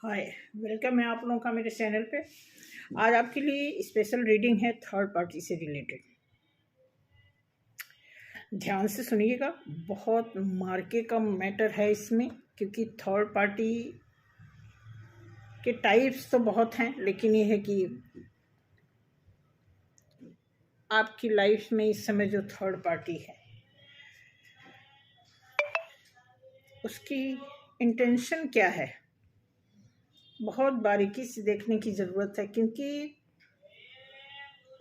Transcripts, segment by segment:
हाय, welcome है आप लोगों का मेरे चैनल पे। आज आपके लिए स्पेशल रीडिंग है थर्ड पार्टी से रिलेटेड। ध्यान से सुनिएगा, बहुत मार्के का मैटर है इसमें, क्योंकि थर्ड पार्टी के टाइप्स तो बहुत हैं, लेकिन ये है कि आपकी लाइफ में इस समय जो थर्ड पार्टी है उसकी इंटेंशन क्या है, बहुत बारीकी से देखने की ज़रूरत है। क्योंकि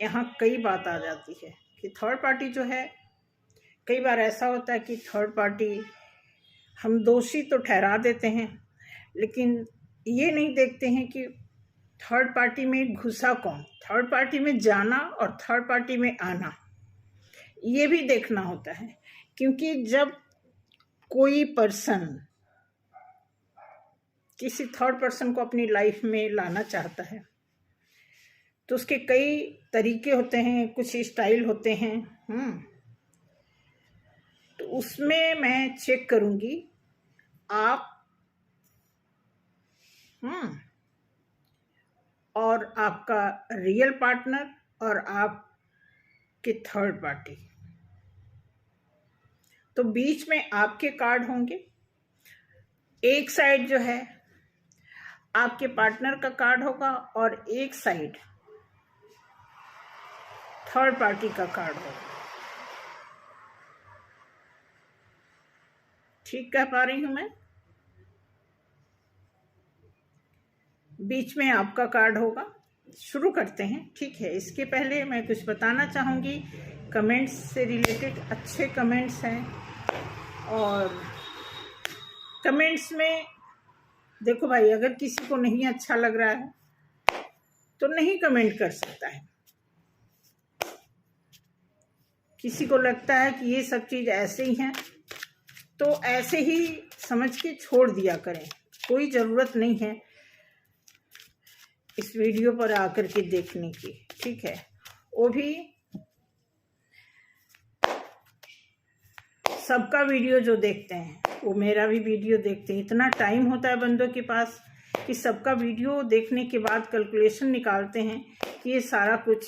यहाँ कई बात आ जाती है कि थर्ड पार्टी जो है, कई बार ऐसा होता है कि थर्ड पार्टी हम दोषी तो ठहरा देते हैं, लेकिन ये नहीं देखते हैं कि थर्ड पार्टी में घुसा कौन, थर्ड पार्टी में जाना और थर्ड पार्टी में आना, ये भी देखना होता है। क्योंकि जब कोई पर्सन किसी थर्ड पर्सन को अपनी लाइफ में लाना चाहता है तो उसके कई तरीके होते हैं, कुछ स्टाइल होते हैं। तो उसमें मैं चेक करूंगी आप और आपका रियल पार्टनर और आपके थर्ड पार्टी। तो बीच में आपके कार्ड होंगे, एक साइड जो है आपके पार्टनर का कार्ड होगा और एक साइड थर्ड पार्टी का कार्ड होगा। ठीक कह पा रही हूं मैं? बीच में आपका कार्ड होगा। शुरू करते हैं, ठीक है। इसके पहले मैं कुछ बताना चाहूँगी, कमेंट्स से रिलेटेड अच्छे कमेंट्स हैं, और कमेंट्स में देखो भाई, अगर किसी को नहीं अच्छा लग रहा है तो नहीं कमेंट कर सकता है। किसी को लगता है कि ये सब चीज़ ऐसे ही हैं तो ऐसे ही समझ के छोड़ दिया करें, कोई ज़रूरत नहीं है इस वीडियो पर आकर के देखने की, ठीक है। वो भी सबका वीडियो जो देखते हैं वो मेरा भी वीडियो देखते हैं। इतना टाइम होता है बंदों के पास कि सबका वीडियो देखने के बाद कैलकुलेशन निकालते हैं कि ये सारा कुछ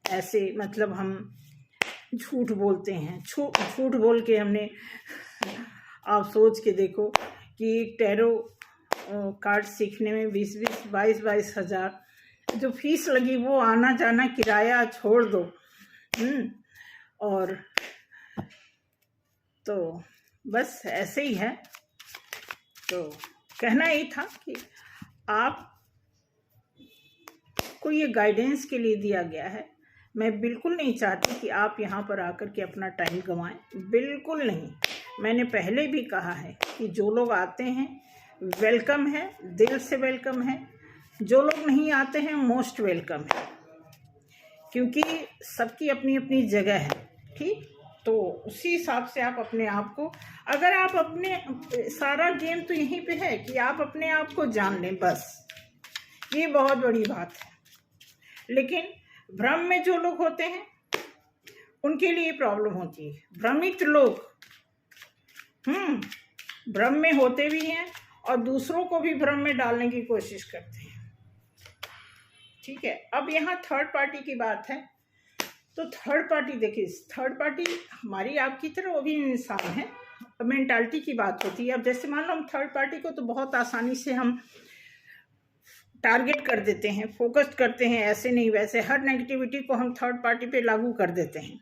ऐसे, मतलब हम झूठ बोलते हैं। झूठ बोल के हमने आप सोच के देखो कि टैरो कार्ड सीखने में 22 हज़ार जो फीस लगी, वो आना जाना किराया छोड़ दो। और तो बस ऐसे ही है। तो कहना ही था कि आप को ये गाइडेंस के लिए दिया गया है। मैं बिल्कुल नहीं चाहती कि आप यहाँ पर आकर के अपना टाइम गंवाएं, बिल्कुल नहीं। मैंने पहले भी कहा है कि जो लोग आते हैं वेलकम है, दिल से वेलकम है। जो लोग नहीं आते हैं मोस्ट वेलकम है, क्योंकि सबकी अपनी अपनी जगह है, ठीक। तो उसी हिसाब से आप अपने आप को, अगर आप अपने, सारा गेम तो यहीं पे है कि आप अपने आप को जान लें, बस ये बहुत बड़ी बात है। लेकिन भ्रम में जो लोग होते हैं उनके लिए प्रॉब्लम होती है। भ्रमित लोग भ्रम में होते भी हैं और दूसरों को भी भ्रम में डालने की कोशिश करते हैं, ठीक है। अब यहाँ थर्ड पार्टी की बात है। तो थर्ड पार्टी, देखिए, थर्ड पार्टी हमारी आपकी तरह वो भी इंसान है। मेंटालिटी की बात होती है। अब जैसे मान लो हम थर्ड पार्टी को तो बहुत आसानी से हम टारगेट कर देते हैं, फोकस करते हैं, ऐसे नहीं वैसे, हर नेगेटिविटी को हम थर्ड पार्टी पे लागू कर देते हैं।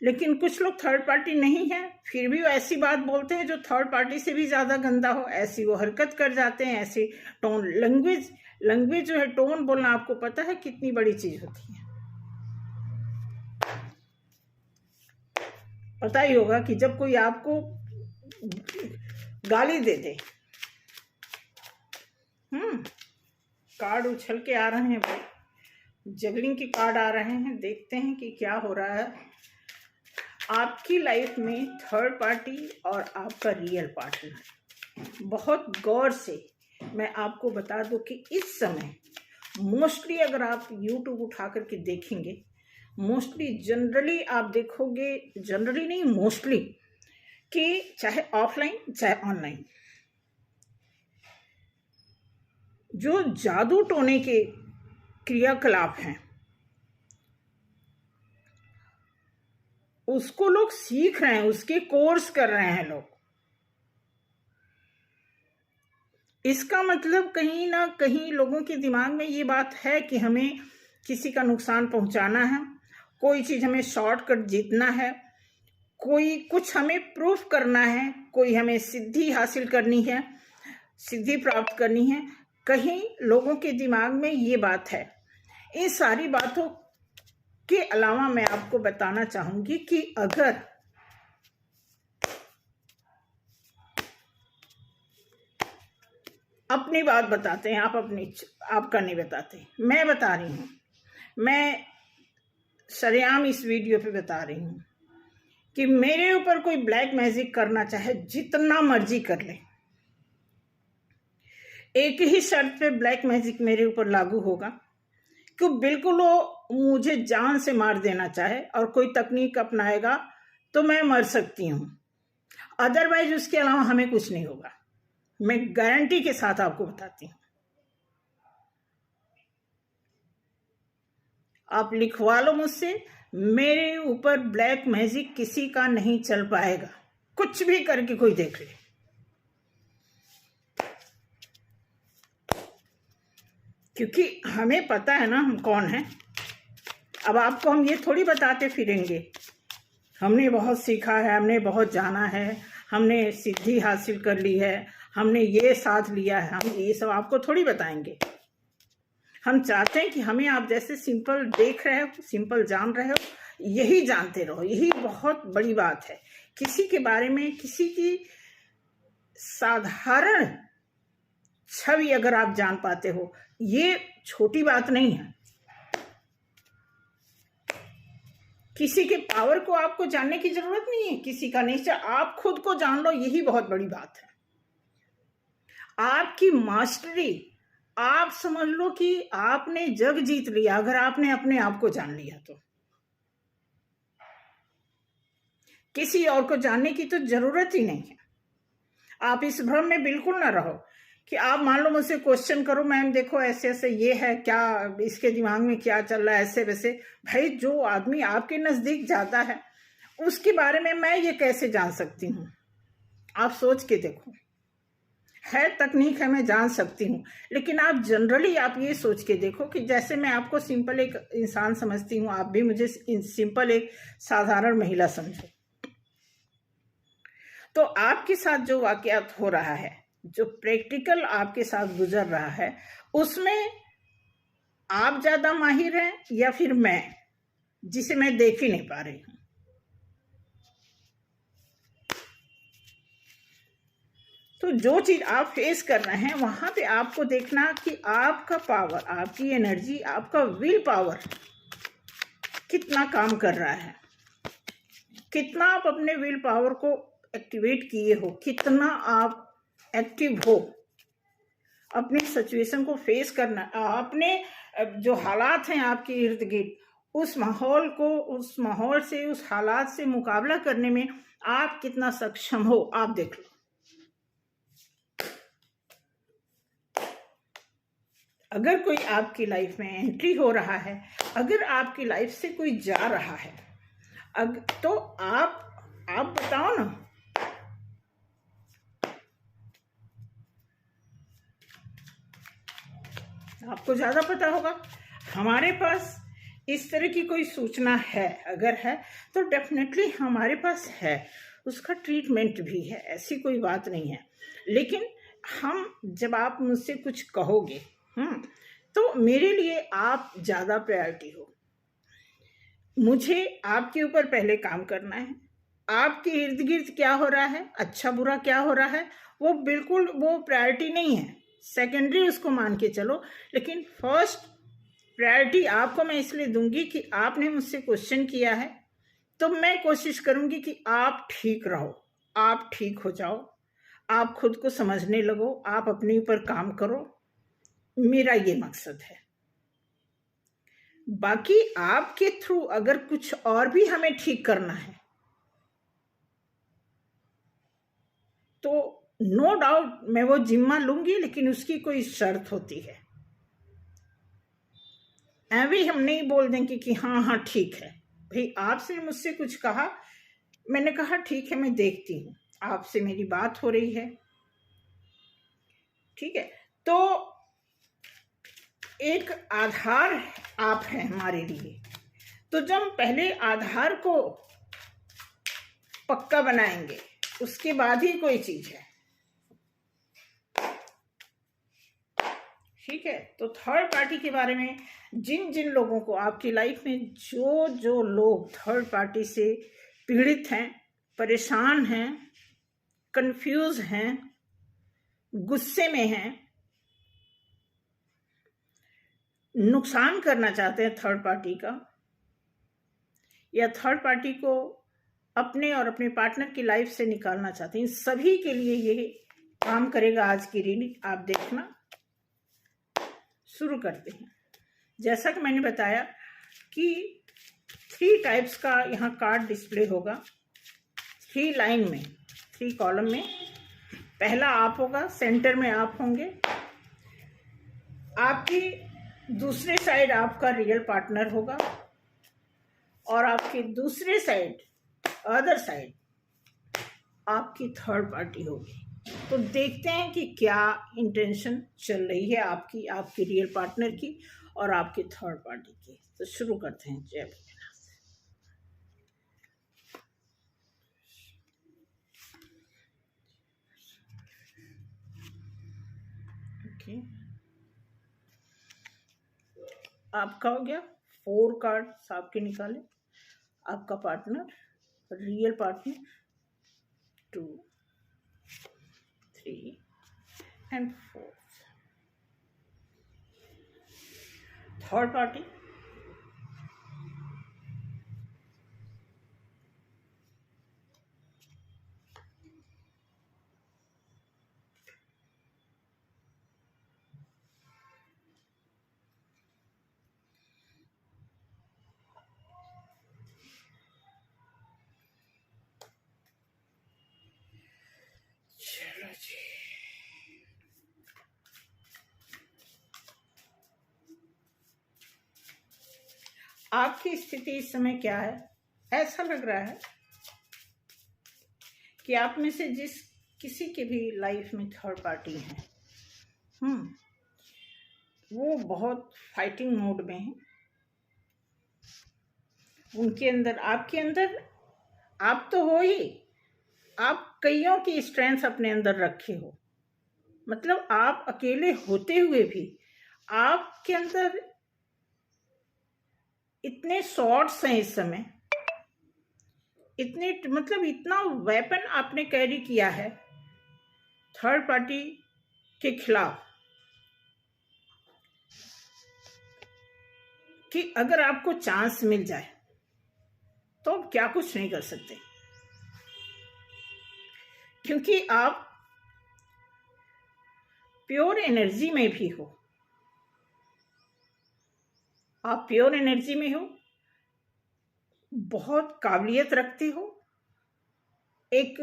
लेकिन कुछ लोग थर्ड पार्टी नहीं है, फिर भी वो ऐसी बात बोलते हैं जो थर्ड पार्टी से भी ज़्यादा गंदा हो, ऐसी वो हरकत कर जाते हैं, ऐसी टोन, लैंग्वेज जो है, टोन बोलना, आपको पता है कितनी बड़ी चीज़ होती है। पता ही होगा कि जब कोई आपको गाली दे दे, कार्ड उछल के आ रहे हैं भाई, जगलिंग के कार्ड आ रहे हैं। देखते हैं कि क्या हो रहा है आपकी लाइफ में थर्ड पार्टी और आपका रियल पार्टनर। बहुत गौर से मैं आपको बता दूं कि इस समय मोस्टली अगर आप यूट्यूब उठा करके देखेंगे, मोस्टली, जनरली आप देखोगे, जनरली नहीं मोस्टली, कि चाहे ऑफलाइन चाहे ऑनलाइन, जो जादू टोने के क्रियाकलाप हैं उसको लोग सीख रहे हैं, उसके कोर्स कर रहे हैं लोग। इसका मतलब कहीं ना कहीं लोगों के दिमाग में ये बात है कि हमें किसी का नुकसान पहुंचाना है, कोई चीज हमें शॉर्टकट जीतना है, कोई कुछ हमें प्रूफ करना है, कोई हमें सिद्धि हासिल करनी है, सिद्धि प्राप्त करनी है। कहीं लोगों के दिमाग में ये बात है। इन सारी बातों के अलावा मैं आपको बताना चाहूंगी कि अगर अपनी बात बताते हैं, आप आपका नहीं बताते, मैं बता रही हूं, मैं सरेआम इस वीडियो पे बता रही हूं कि मेरे ऊपर कोई ब्लैक मैजिक करना चाहे जितना मर्जी कर ले, एक ही शर्त पे ब्लैक मैजिक मेरे ऊपर लागू होगा कि बिल्कुल वो मुझे जान से मार देना चाहे और कोई तकनीक अपनाएगा तो मैं मर सकती हूँ, अदरवाइज उसके अलावा हमें कुछ नहीं होगा। मैं गारंटी के साथ आपको बताती हूँ। आप लिखवा लो मुझसे, मेरे ऊपर ब्लैक मैजिक किसी का नहीं चल पाएगा, कुछ भी करके कोई देख ले। क्योंकि हमें पता है ना हम कौन हैं। अब आपको हम ये थोड़ी बताते फिरेंगे हमने बहुत सीखा है, हमने बहुत जाना है, हमने सिद्धि हासिल कर ली है, हमने ये साथ लिया है, हम ये सब आपको थोड़ी बताएंगे। हम चाहते हैं कि हमें आप जैसे सिंपल देख रहे हो, सिंपल जान रहे हो, यही जानते रहो। यही बहुत बड़ी बात है। किसी के बारे में, किसी की साधारण छवि अगर आप जान पाते हो, ये छोटी बात नहीं है। किसी के पावर को आपको जानने की जरूरत नहीं है, किसी का नेचर आप खुद को जान लो, यही बहुत बड़ी बात है। आपकी मास्टरी, आप समझ लो कि आपने जग जीत लिया अगर आपने अपने आप को जान लिया तो। किसी और को जानने की तो जरूरत ही नहीं है। आप इस भ्रम में बिल्कुल ना रहो कि आप मान लो मुझसे क्वेश्चन करो, मैम देखो ऐसे ऐसे ये है, क्या इसके दिमाग में क्या चल रहा है, ऐसे वैसे। भाई जो आदमी आपके नजदीक जाता है उसके बारे में मैं ये कैसे जान सकती हूँ? आप सोच के देखो। है तकनीक है, मैं जान सकती हूँ, लेकिन आप जनरली आप ये सोच के देखो कि जैसे मैं आपको सिंपल एक इंसान समझती हूँ, आप भी मुझे सिंपल एक साधारण महिला समझो। तो आपके साथ जो वाकयात हो रहा है, जो प्रैक्टिकल आपके साथ गुजर रहा है, उसमें आप ज्यादा माहिर हैं या फिर मैं, जिसे मैं देख ही नहीं पा रही हूं? तो जो चीज आप फेस कर रहे हैं वहां पे आपको देखना कि आपका पावर, आपकी एनर्जी, आपका विल पावर कितना काम कर रहा है, कितना आप अपने विल पावर को एक्टिवेट किए हो, कितना आप एक्टिव हो अपनी सिचुएशन को फेस करना, अपने जो हालात हैं आपके इर्द गिर्द, उस माहौल को, उस माहौल से, उस हालात से मुकाबला करने में आप कितना सक्षम हो, आप देख लो। अगर कोई आपकी लाइफ में एंट्री हो रहा है, अगर आपकी लाइफ से कोई जा रहा है, तो आप बताओ ना, आपको ज्यादा पता होगा। हमारे पास इस तरह की कोई सूचना है, अगर है तो डेफिनेटली हमारे पास है, उसका ट्रीटमेंट भी है, ऐसी कोई बात नहीं है। लेकिन हम, जब आप मुझसे कुछ कहोगे तो मेरे लिए आप ज्यादा प्रायोरिटी हो। मुझे आपके ऊपर पहले काम करना है। आपके इर्द गिर्द क्या हो रहा है, अच्छा बुरा क्या हो रहा है, वो बिल्कुल वो प्रायोरिटी नहीं है, सेकेंडरी उसको मान के चलो। लेकिन फर्स्ट प्रायोरिटी आपको मैं इसलिए दूंगी कि आपने मुझसे क्वेश्चन किया है, तो मैं कोशिश करूंगी कि आप ठीक रहो, आप ठीक हो जाओ, आप खुद को समझने लगो, आप अपने ऊपर काम करो। मेरा ये मकसद है। बाकी आपके थ्रू अगर कुछ और भी हमें ठीक करना है तो नो डाउट मैं वो जिम्मा लूंगी, लेकिन उसकी कोई शर्त होती है। ऐवे हम नहीं बोल देंगे कि हाँ हाँ ठीक है भाई, आपसे मुझसे कुछ कहा, मैंने कहा ठीक है मैं देखती हूँ, आपसे मेरी बात हो रही है, ठीक है। तो एक आधार आप हैं हमारे लिए, तो जब हम पहले आधार को पक्का बनाएंगे उसके बाद ही कोई चीज है, ठीक है। तो थर्ड पार्टी के बारे में, जिन जिन लोगों को आपकी लाइफ में जो जो लोग थर्ड पार्टी से पीड़ित हैं, परेशान हैं, कंफ्यूज हैं, गुस्से में हैं, नुकसान करना चाहते हैं थर्ड पार्टी का, या थर्ड पार्टी को अपने और अपने पार्टनर की लाइफ से निकालना चाहते हैं, सभी के लिए ये काम करेगा आज की रीडिंग। आप देखना, शुरू करते हैं। जैसा कि मैंने बताया कि 3 टाइप्स का यहाँ कार्ड डिस्प्ले होगा, 3 लाइन में, 3 कॉलम में। पहला आप होगा, सेंटर में आप होंगे, आपकी दूसरे साइड आपका रियल पार्टनर होगा, और आपके दूसरे साइड, अदर साइड, आपकी थर्ड पार्टी होगी। तो देखते हैं कि क्या इंटेंशन चल रही है आपकी, आपके रियल पार्टनर की और आपके थर्ड पार्टी की। तो शुरू करते हैं। जय भोलेनाथ। ओके, आपका हो गया 4 कार्ड आपके निकाले, आपका partner, real partner, 2, 3 and 4, third party, चलो जी। आपकी स्थिति इस समय क्या है? ऐसा लग रहा है कि आप में से जिस किसी के भी लाइफ में थर्ड पार्टी है, वो बहुत फाइटिंग मोड में है। उनके अंदर, आपके अंदर, आप तो हो ही, आप कईयों की स्ट्रेंथ अपने अंदर रखे हो। मतलब आप अकेले होते हुए भी आपके अंदर इतने शॉट्स हैं इस समय, इतने, मतलब इतना वेपन आपने कैरी किया है थर्ड पार्टी के खिलाफ कि अगर आपको चांस मिल जाए तो आप क्या कुछ नहीं कर सकते, क्योंकि आप प्योर एनर्जी में भी हो। आप प्योर एनर्जी में हो, बहुत काबिलियत रखते हो, एक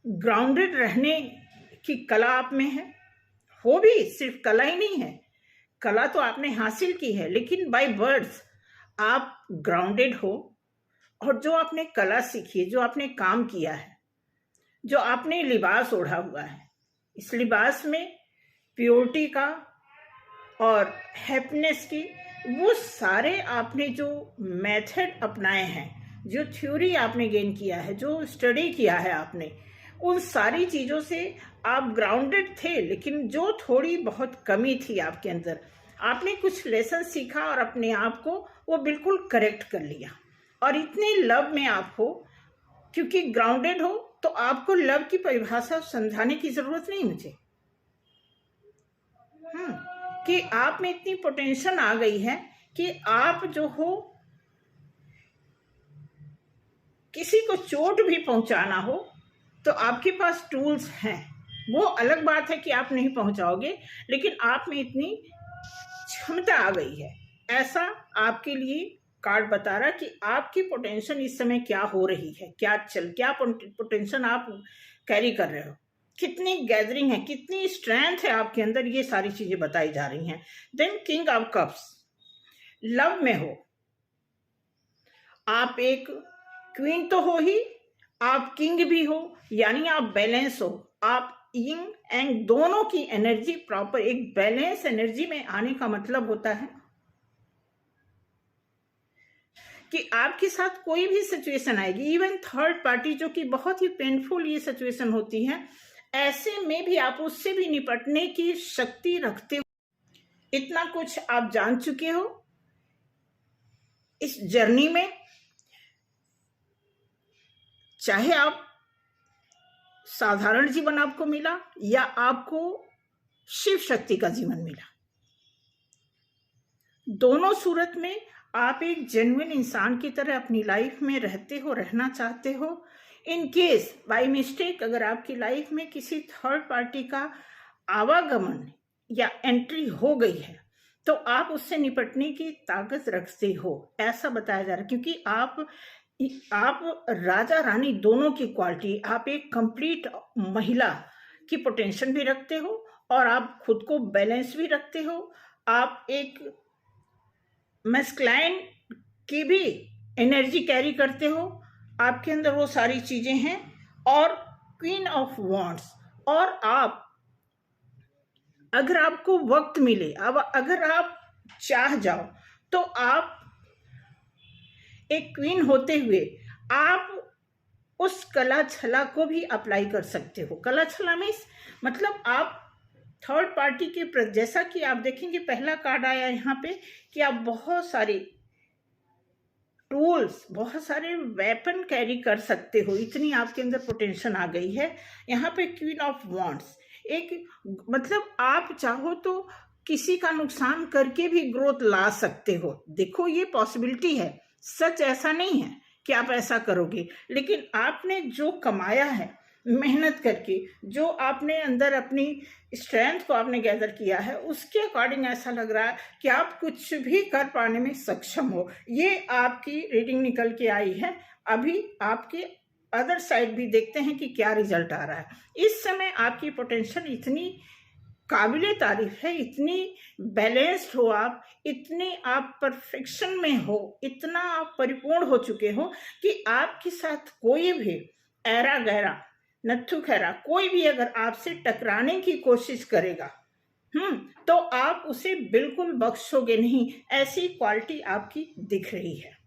ग्राउंडेड रहने की कला आप में है। हो भी, सिर्फ कला ही नहीं है, कला तो आपने हासिल की है, लेकिन बाय बर्थ आप ग्राउंडेड हो। और जो आपने कला सीखी है, जो आपने काम किया है, जो आपने लिबास ओढ़ा हुआ है, इस लिबास में प्योरिटी का और हैप्पीनेस की, वो सारे आपने जो मेथड अपनाए हैं, जो थ्योरी आपने गेन किया है, जो स्टडी किया है आपने, उन सारी चीज़ों से आप ग्राउंडेड थे। लेकिन जो थोड़ी बहुत कमी थी आपके अंदर, आपने कुछ लेसन सीखा और अपने आप को वो बिल्कुल करेक्ट कर लिया। और इतने लव में आप हो, क्योंकि ग्राउंडेड हो, तो आपको लव की परिभाषा समझाने की जरूरत नहीं मुझे, कि आप में इतनी पोटेंशियल आ गई है कि आप जो हो, किसी को चोट भी पहुंचाना हो तो आपके पास टूल्स हैं। वो अलग बात है कि आप नहीं पहुंचाओगे, लेकिन आप में इतनी क्षमता आ गई है। ऐसा आपके लिए कार्ड बता रहा कि आपकी पोटेंशियल इस समय क्या हो रही है, क्या पोटेंशियल आप कैरी कर रहे हो। कितनी गैदरिंग है, कितनी स्ट्रेंथ है आपके अंदर, ये सारी चीजें बताई जा रही हैं। Then king of cups, love में हो, आप एक क्वीन तो हो ही, आप किंग भी हो, यानी आप बैलेंस हो। आप यिंग एंड दोनों की एनर्जी प्रॉपर एक बैलेंस एनर्जी में आने का मतलब होता है कि आपके साथ कोई भी सिचुएशन आएगी, इवन थर्ड पार्टी जो कि बहुत ही पेनफुल ये सिचुएशन होती है, ऐसे में भी आप उससे भी निपटने की शक्ति रखते हो। इतना कुछ आप जान चुके हो इस जर्नी में, चाहे आप साधारण जीवन आपको मिला या आपको शिव शक्ति का जीवन मिला, दोनों सूरत में आप एक जेन्युइन इंसान की तरह अपनी लाइफ में रहते हो, रहना चाहते हो। इन केस बाय मिस्टेक अगर आपकी लाइफ में किसी थर्ड पार्टी का आवागमन या एंट्री हो गई है तो आप उससे निपटने की ताकत रखते हो, ऐसा बताया जा रहा है। क्योंकि आप राजा रानी दोनों की क्वालिटी, आप एक कंप्लीट महिला की पोटेंशियल भी रखते हो और आप खुद को बैलेंस भी रखते हो, आप एक मैस्कुलाइन की भी एनर्जी कैरी करते हो, आपके अंदर वो सारी चीजें हैं। और क्वीन ऑफ वॉन्ड्स, और आप अगर आपको वक्त मिले, अब अगर आप चाह जाओ तो आप एक क्वीन होते हुए आप उस कला छला को भी अप्लाई कर सकते हो। कला छला मीन्स मतलब आप थर्ड पार्टी के जैसा कि आप देखेंगे पहला कार्ड आया यहाँ पे कि आप बहुत सारे टूल्स, बहुत सारे वेपन कैरी कर सकते हो, इतनी आपके अंदर पोटेंशियल आ गई है। यहाँ पे क्वीन ऑफ वॉन्ड्स एक मतलब आप चाहो तो किसी का नुकसान करके भी ग्रोथ ला सकते हो। देखो ये पॉसिबिलिटी है, सच ऐसा नहीं है कि आप ऐसा करोगे, लेकिन आपने जो कमाया है मेहनत करके, जो आपने अंदर अपनी स्ट्रेंथ को आपने गैदर किया है, उसके अकॉर्डिंग ऐसा लग रहा है कि आप कुछ भी कर पाने में सक्षम हो। ये आपकी रीडिंग निकल के आई है। अभी आपके अदर साइड भी देखते हैं कि क्या रिजल्ट आ रहा है। इस समय आपकी पोटेंशियल इतनी काबिले तारीफ है, इतनी बैलेंस्ड हो आप, इतने आप परफेक्शन में हो, इतना आप परिपूर्ण हो चुके हो कि आपके साथ कोई भी ऐरा गैरा नत्थु खैरा कोई भी अगर आपसे टकराने की कोशिश करेगा तो आप उसे बिल्कुल बख्शोगे नहीं, ऐसी क्वालिटी आपकी दिख रही है।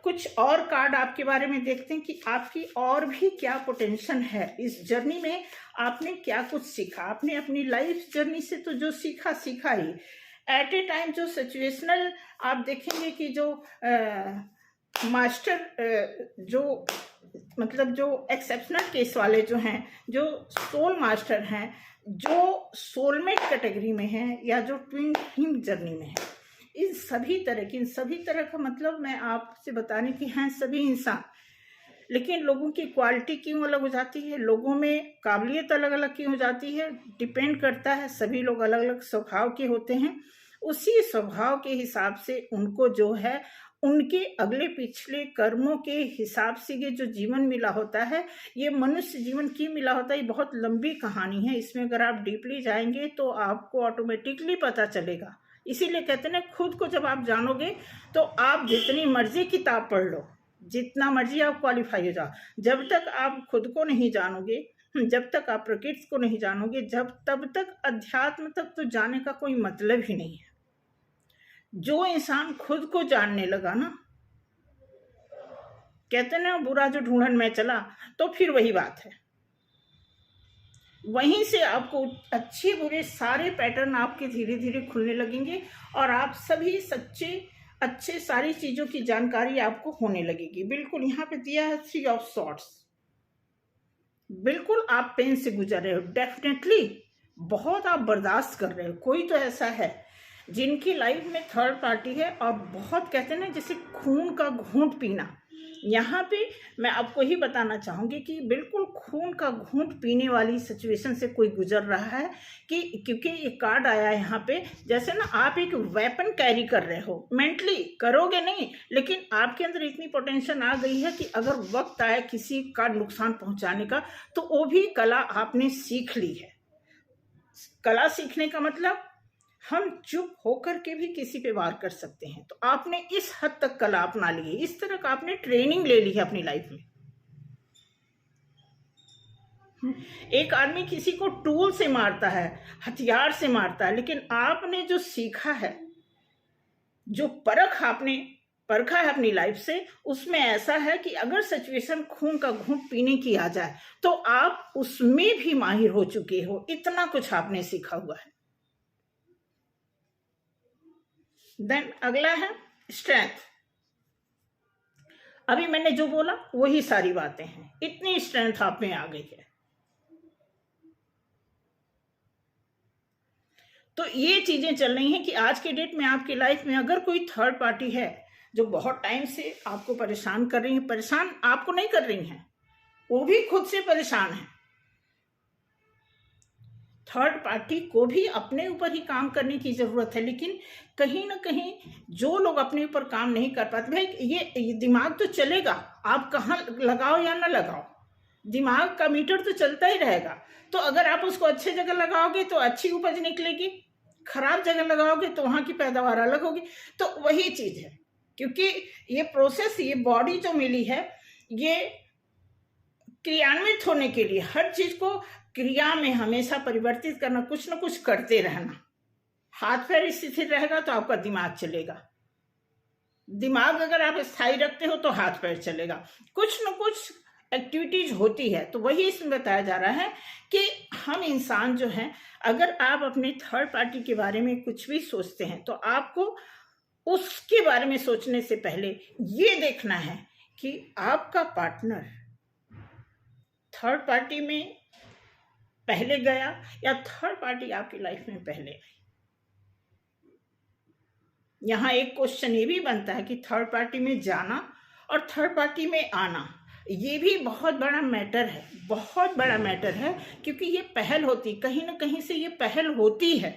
कुछ और कार्ड आपके बारे में देखते हैं कि आपकी और भी क्या पोटेंशियल है इस जर्नी में, आपने क्या कुछ सीखा। आपने अपनी लाइफ जर्नी से तो जो सीखा ही, एट ए टाइम जो सिचुएशनल आप देखेंगे कि जो मास्टर जो मतलब जो एक्सेप्शनल केस वाले जो हैं, जो सोल मास्टर हैं, जो सोलमेट कैटेगरी में हैं या जो ट्विन फ्लेम जर्नी में है, इन सभी तरह का मतलब मैं आपसे बताने की हैं सभी इंसान, लेकिन लोगों की क्वालिटी क्यों अलग हो जाती है, लोगों में काबिलियत अलग अलग क्यों हो जाती है, डिपेंड करता है। सभी लोग अलग अलग स्वभाव के होते हैं, उसी स्वभाव के हिसाब से उनको जो है उनके अगले पिछले कर्मों के हिसाब से ये जो जीवन मिला होता है, ये मनुष्य जीवन क्यों मिला होता है, ये बहुत लंबी कहानी है। इसमें अगर आप डीपली जाएंगे तो आपको ऑटोमेटिकली पता चलेगा। इसीलिए कहते हैं खुद को जब आप जानोगे तो आप जितनी मर्जी किताब पढ़ लो, जितना मर्जी आप क्वालिफाई हो जाओ, जब तक आप खुद को नहीं जानोगे, जब तक आप प्रकृति को नहीं जानोगे, तब तक अध्यात्म तक तो जाने का कोई मतलब ही नहीं है। जो इंसान खुद को जानने लगा ना, कहते ना बुरा जो ढूंढन में चला, तो फिर वही बात है। वहीं से आपको अच्छे बुरे सारे पैटर्न आपके धीरे धीरे खुलने लगेंगे और आप सभी सच्चे अच्छे सारी चीजों की जानकारी आपको होने लगेगी। बिल्कुल यहाँ पे दिया है 3 ऑफ सॉर्ड्स। बिल्कुल आप पेन से गुजर रहे हो, डेफिनेटली बहुत आप बर्दाश्त कर रहे हो। कोई तो ऐसा है जिनकी लाइफ में थर्ड पार्टी है और बहुत कहते हैं ना जैसे खून का घूंट पीना, यहाँ पे मैं आपको ही बताना चाहूँगी कि बिल्कुल खून का घूंट पीने वाली सिचुएशन से कोई गुजर रहा है कि क्योंकि ये कार्ड आया है यहाँ पे, जैसे ना आप एक वेपन कैरी कर रहे हो, मेंटली करोगे नहीं लेकिन आपके अंदर इतनी पोटेंशियल आ गई है कि अगर वक्त आए किसी का नुकसान पहुंचाने का तो वो भी कला आपने सीख ली है। कला सीखने का मतलब हम चुप होकर के भी किसी पे वार कर सकते हैं, तो आपने इस हद तक कला अपना ली है, इस तरह का आपने ट्रेनिंग ले ली है अपनी लाइफ में। एक आदमी किसी को टूल से मारता है, हथियार से मारता है, लेकिन आपने जो सीखा है, जो आपने परखा है अपनी लाइफ से, उसमें ऐसा है कि अगर सिचुएशन खून का घूंट पीने की आ जाए तो आप उसमें भी माहिर हो चुके हो, इतना कुछ आपने सीखा हुआ है। देन अगला है स्ट्रेंथ। अभी मैंने जो बोला वही सारी बातें हैं, इतनी स्ट्रेंथ आप में आ गई है। तो ये चीजें चल रही हैं कि आज के डेट में आपकी लाइफ में अगर कोई थर्ड पार्टी है जो बहुत टाइम से आपको परेशान कर रही है, परेशान आपको नहीं कर रही हैं, वो भी खुद से परेशान है। थर्ड पार्टी को भी अपने ऊपर ही काम करने की जरूरत है, लेकिन कहीं ना कहीं जो लोग अपने ऊपर काम नहीं कर पाते, भाई ये दिमाग तो चलेगा, आप कहाँ लगाओ या ना लगाओ, दिमाग का मीटर तो चलता ही रहेगा। तो अगर आप उसको अच्छे जगह लगाओगे तो अच्छी उपज निकलेगी, खराब जगह लगाओगे तो वहां की पैदावार अलग होगी। तो वही चीज है, क्योंकि ये प्रोसेस, ये बॉडी जो मिली है, ये क्रियान्वित होने के लिए हर चीज को क्रिया में हमेशा परिवर्तित करना, कुछ ना कुछ करते रहना। हाथ पैर स्थिर रहेगा तो आपका दिमाग चलेगा, दिमाग अगर आप स्थायी रखते हो तो हाथ पैर चलेगा, कुछ ना कुछ एक्टिविटीज होती है। तो वही इसमें बताया जा रहा है कि हम इंसान जो हैं, अगर आप अपने थर्ड पार्टी के बारे में कुछ भी सोचते हैं तो आपको उसके बारे में सोचने से पहले ये देखना है कि आपका पार्टनर थर्ड पार्टी में पहले गया या थर्ड पार्टी आपकी लाइफ में पहले आई। यहाँ एक क्वेश्चन ये भी बनता है कि थर्ड पार्टी में जाना और थर्ड पार्टी में आना, ये भी बहुत बड़ा मैटर है, बहुत बड़ा मैटर है, क्योंकि ये पहल होती, कहीं ना कहीं से ये पहल होती है।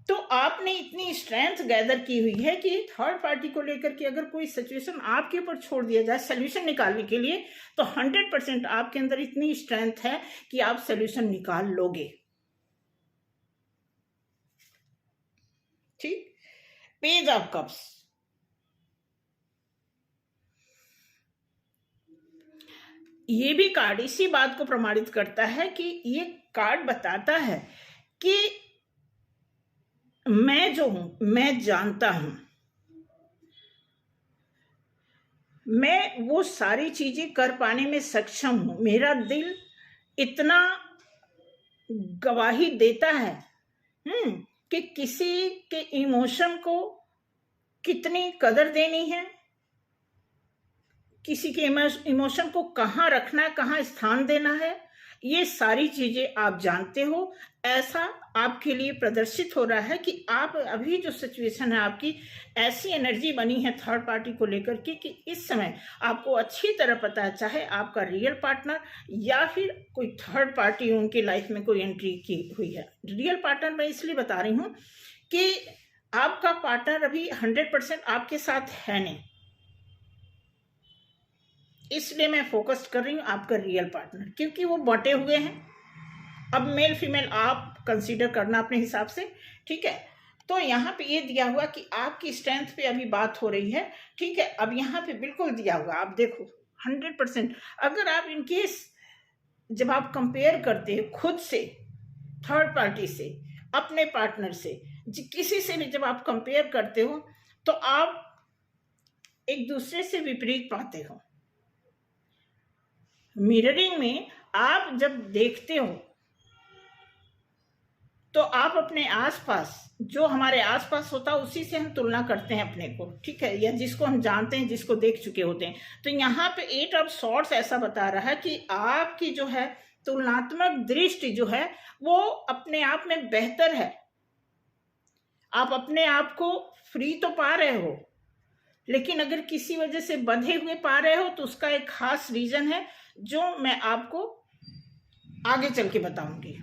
तो आपने इतनी स्ट्रेंथ गैदर की हुई है कि थर्ड पार्टी को लेकर के अगर कोई सिचुएशन आपके ऊपर छोड़ दिया जाए सोल्यूशन निकालने के लिए, तो 100% आपके अंदर इतनी स्ट्रेंथ है कि आप सोल्यूशन निकाल लोगे। ठीक, पेज ऑफ कप्स। ये भी कार्ड इसी बात को प्रमाणित करता है कि ये कार्ड बताता है कि मैं जो हूं, मैं जानता हूं, मैं वो सारी चीजें कर पाने में सक्षम हूं, मेरा दिल इतना गवाही देता है कि किसी के इमोशन को कितनी कदर देनी है, किसी के इमोशन को कहाँ रखना है, कहाँ स्थान देना है, ये सारी चीजें आप जानते हो। ऐसा आपके लिए प्रदर्शित हो रहा है कि आप अभी जो सिचुएशन है, आपकी ऐसी एनर्जी बनी है थर्ड पार्टी को लेकर के कि इस समय आपको अच्छी तरह पता है, चाहे आपका रियल पार्टनर या फिर कोई थर्ड पार्टी उनकी लाइफ में कोई एंट्री की हुई है। रियल पार्टनर मैं इसलिए बता रही हूँ कि आपका पार्टनर अभी 100% आपके साथ है नहीं, इसलिए मैं फोकस कर रही हूँ आपका रियल पार्टनर, क्योंकि वो बंटे हुए हैं। अब मेल फीमेल आप कंसीडर करना अपने हिसाब से, ठीक है। तो यहाँ पे ये दिया हुआ कि आपकी स्ट्रेंथ पे अभी बात हो रही है, ठीक है। अब यहाँ पे बिल्कुल दिया हुआ, आप देखो 100%। अगर आप इनकेस जब आप कंपेयर करते हैं खुद से, थर्ड पार्टी से, अपने पार्टनर से, किसी से भी जब आप कंपेयर करते हो तो आप एक दूसरे से विपरीत पाते हो। मिररिंग में आप जब देखते हो तो आप अपने आसपास, जो हमारे आसपास होता है उसी से हम तुलना करते हैं अपने को, ठीक है, या जिसको हम जानते हैं, जिसको देख चुके होते हैं। तो यहाँ पे 8 ऑफ सॉर्ड्स ऐसा बता रहा है कि आपकी जो है तुलनात्मक दृष्टि जो है वो अपने आप में बेहतर है। आप अपने आप को फ्री तो पा रहे हो, लेकिन अगर किसी वजह से बंधे हुए पा रहे हो तो उसका एक खास रीजन है जो मैं आपको आगे चल के बताऊंगी।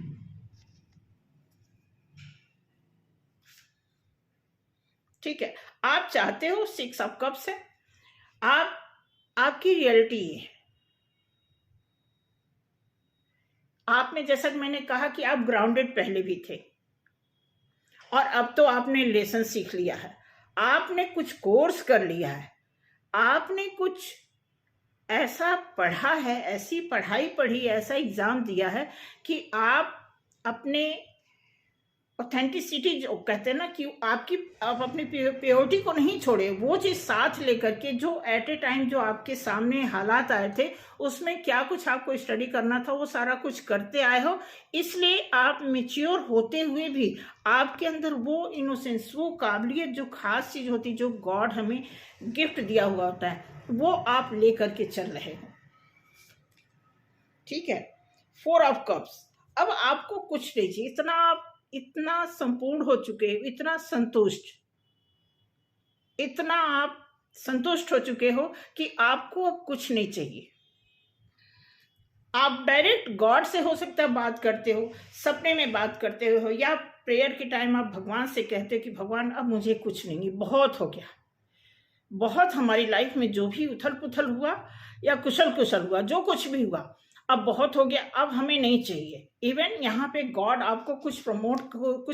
ठीक है, आप चाहते हो 6 ऑफ कप्स है, आपकी रियलिटी है। आपने, जैसा कि मैंने कहा कि आप ग्राउंडेड पहले भी थे और अब तो आपने लेसन सीख लिया है, आपने कुछ कोर्स कर लिया है, आपने कुछ ऐसा पढ़ा है, ऐसी पढ़ाई पढ़ी, ऐसा एग्जाम दिया है कि आप अपने ऑथेंटिसिटी जो कहते हैं ना कि आप अपनी प्योरिटी को नहीं छोड़े, वो चीज साथ लेकर के जो एट ए टाइम जो आपके सामने हालात आए थे उसमें क्या कुछ आपको स्टडी करना था वो सारा कुछ करते आए हो। इसलिए आप मेच्योर होते हुए भी आपके अंदर वो इनोसेंस, वो काबिलियत, जो खास चीज होती, जो गॉड हमें गिफ्ट दिया हुआ होता है, वो आप लेकर के चल रहे हो। ठीक है, 4 ऑफ कप्स। अब आपको कुछ नहीं चाहिए, इतना संपूर्ण हो चुके, इतना आप संतुष्ट हो चुके हो कि आपको अब कुछ नहीं चाहिए। आप डायरेक्ट गॉड से हो सकता है बात करते हो, सपने में बात करते हो, या प्रेयर के टाइम आप भगवान से कहते हो कि भगवान अब मुझे कुछ नहीं, बहुत हो गया, बहुत हमारी लाइफ में जो भी उथल पुथल हुआ या कुशल हुआ, जो कुछ भी हुआ अब बहुत हो गया, अब हमें नहीं चाहिए। इवन यहाँ पे गॉड आपको कुछ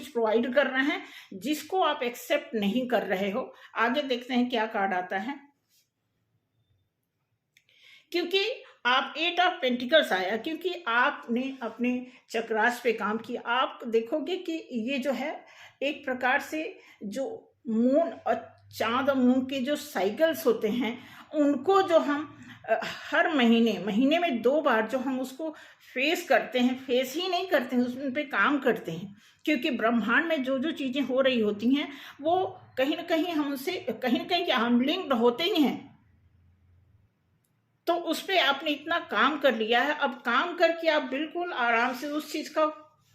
प्रोवाइड कर रहे हैं जिसको आप एक्सेप्ट नहीं कर रहे हो। आगे देखते हैं क्या कार्ड आता है, क्योंकि आप 8 ऑफ पेंटिकल्स आया, क्योंकि आपने अपने चक्रास पे काम किया। आप देखोगे कि ये जो है एक प्रकार से जो मून और चांद और मून के जो साइकिल्स होते हैं उनको जो हम हर महीने में 2 बार जो हम उसको फेस करते हैं, फेस ही नहीं करते हैं, उस पे काम करते हैं, क्योंकि ब्रह्मांड में जो जो चीजें हो रही होती हैं वो कहीं ना कहीं हमसे कहीं ना कहीं हम लिंक्ड होते ही हैं। तो उस पर आपने इतना काम कर लिया है, अब काम करके आप बिल्कुल आराम से उस चीज का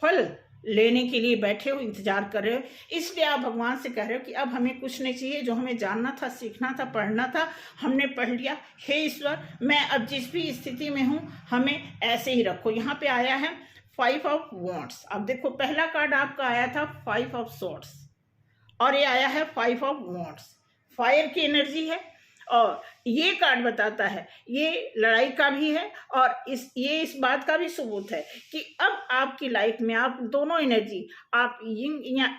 फल लेने के लिए बैठे हो, इंतजार कर रहे हो। इसलिए आप भगवान से कह रहे हो कि अब हमें कुछ नहीं चाहिए, जो हमें जानना था, सीखना था, पढ़ना था, हमने पढ़ लिया। हे ईश्वर, मैं अब जिस भी स्थिति में हूं हमें ऐसे ही रखो। यहाँ पे आया है 5 ऑफ वॉन्ड्स। अब देखो, पहला कार्ड आपका आया था 5 ऑफ सोर्ड्स और ये आया है 5 ऑफ वॉन्ड्स। फायर की एनर्जी है और ये कार्ड बताता है ये लड़ाई का भी है और इस बात का भी सबूत है कि अब आपकी लाइफ में आप दोनों एनर्जी, आप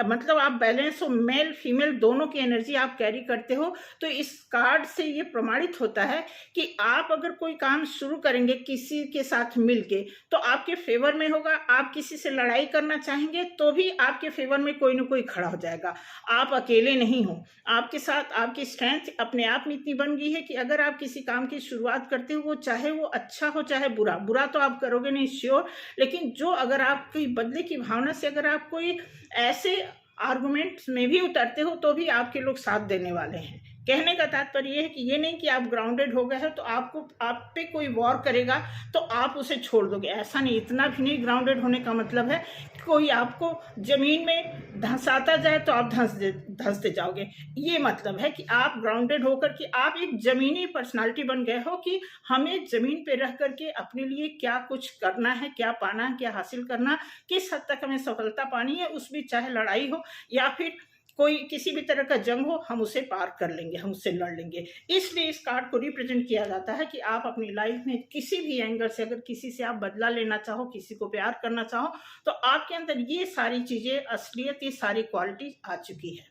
मतलब आप बैलेंस हो, मेल फीमेल दोनों की एनर्जी आप कैरी करते हो। तो इस कार्ड से ये प्रमाणित होता है कि आप अगर कोई काम शुरू करेंगे किसी के साथ मिलके तो आपके फेवर में होगा। आप किसी से लड़ाई करना चाहेंगे तो भी आपके फेवर में कोई ना कोई खड़ा हो जाएगा। आप अकेले नहीं हो, आपके साथ आपकी स्ट्रेंथ अपने आप में इतनी बन गई है कि अगर आप किसी काम की शुरुआत करते हो, वो चाहे वो अच्छा हो चाहे बुरा तो आप करोगे नहीं श्योर, लेकिन जो अगर आप कोई बदले की भावना से अगर आप कोई ऐसे आर्गुमेंट्स में भी उतरते हो तो भी आपके लोग साथ देने वाले हैं। कहने का तात्पर्य ये है कि ये नहीं कि आप ग्राउंडेड हो गए हो तो आप पे कोई वॉर करेगा तो आप उसे छोड़ दोगे, ऐसा नहीं। इतना भी नहीं ग्राउंडेड होने का मतलब है कि कोई आपको जमीन में धंसाता जाए तो आप धंसते जाओगे। ये मतलब है कि आप ग्राउंडेड होकर के आप एक जमीनी पर्सनालिटी बन गए हो कि हमें जमीन पे रह करके अपने लिए क्या कुछ करना है, क्या पाना है, क्या हासिल करना, किस हद तक हमें सफलता पानी है, उसमें चाहे लड़ाई हो या फिर कोई किसी भी तरह का जंग हो, हम उसे पार कर लेंगे, हम उससे लड़ लेंगे। इसलिए इस कार्ड को रिप्रेजेंट किया जाता है कि आप अपनी लाइफ में किसी भी एंगल से अगर किसी से आप बदला लेना चाहो, किसी को प्यार करना चाहो, तो आपके अंदर ये सारी चीजें, असलियत, ये सारी क्वालिटी आ चुकी है।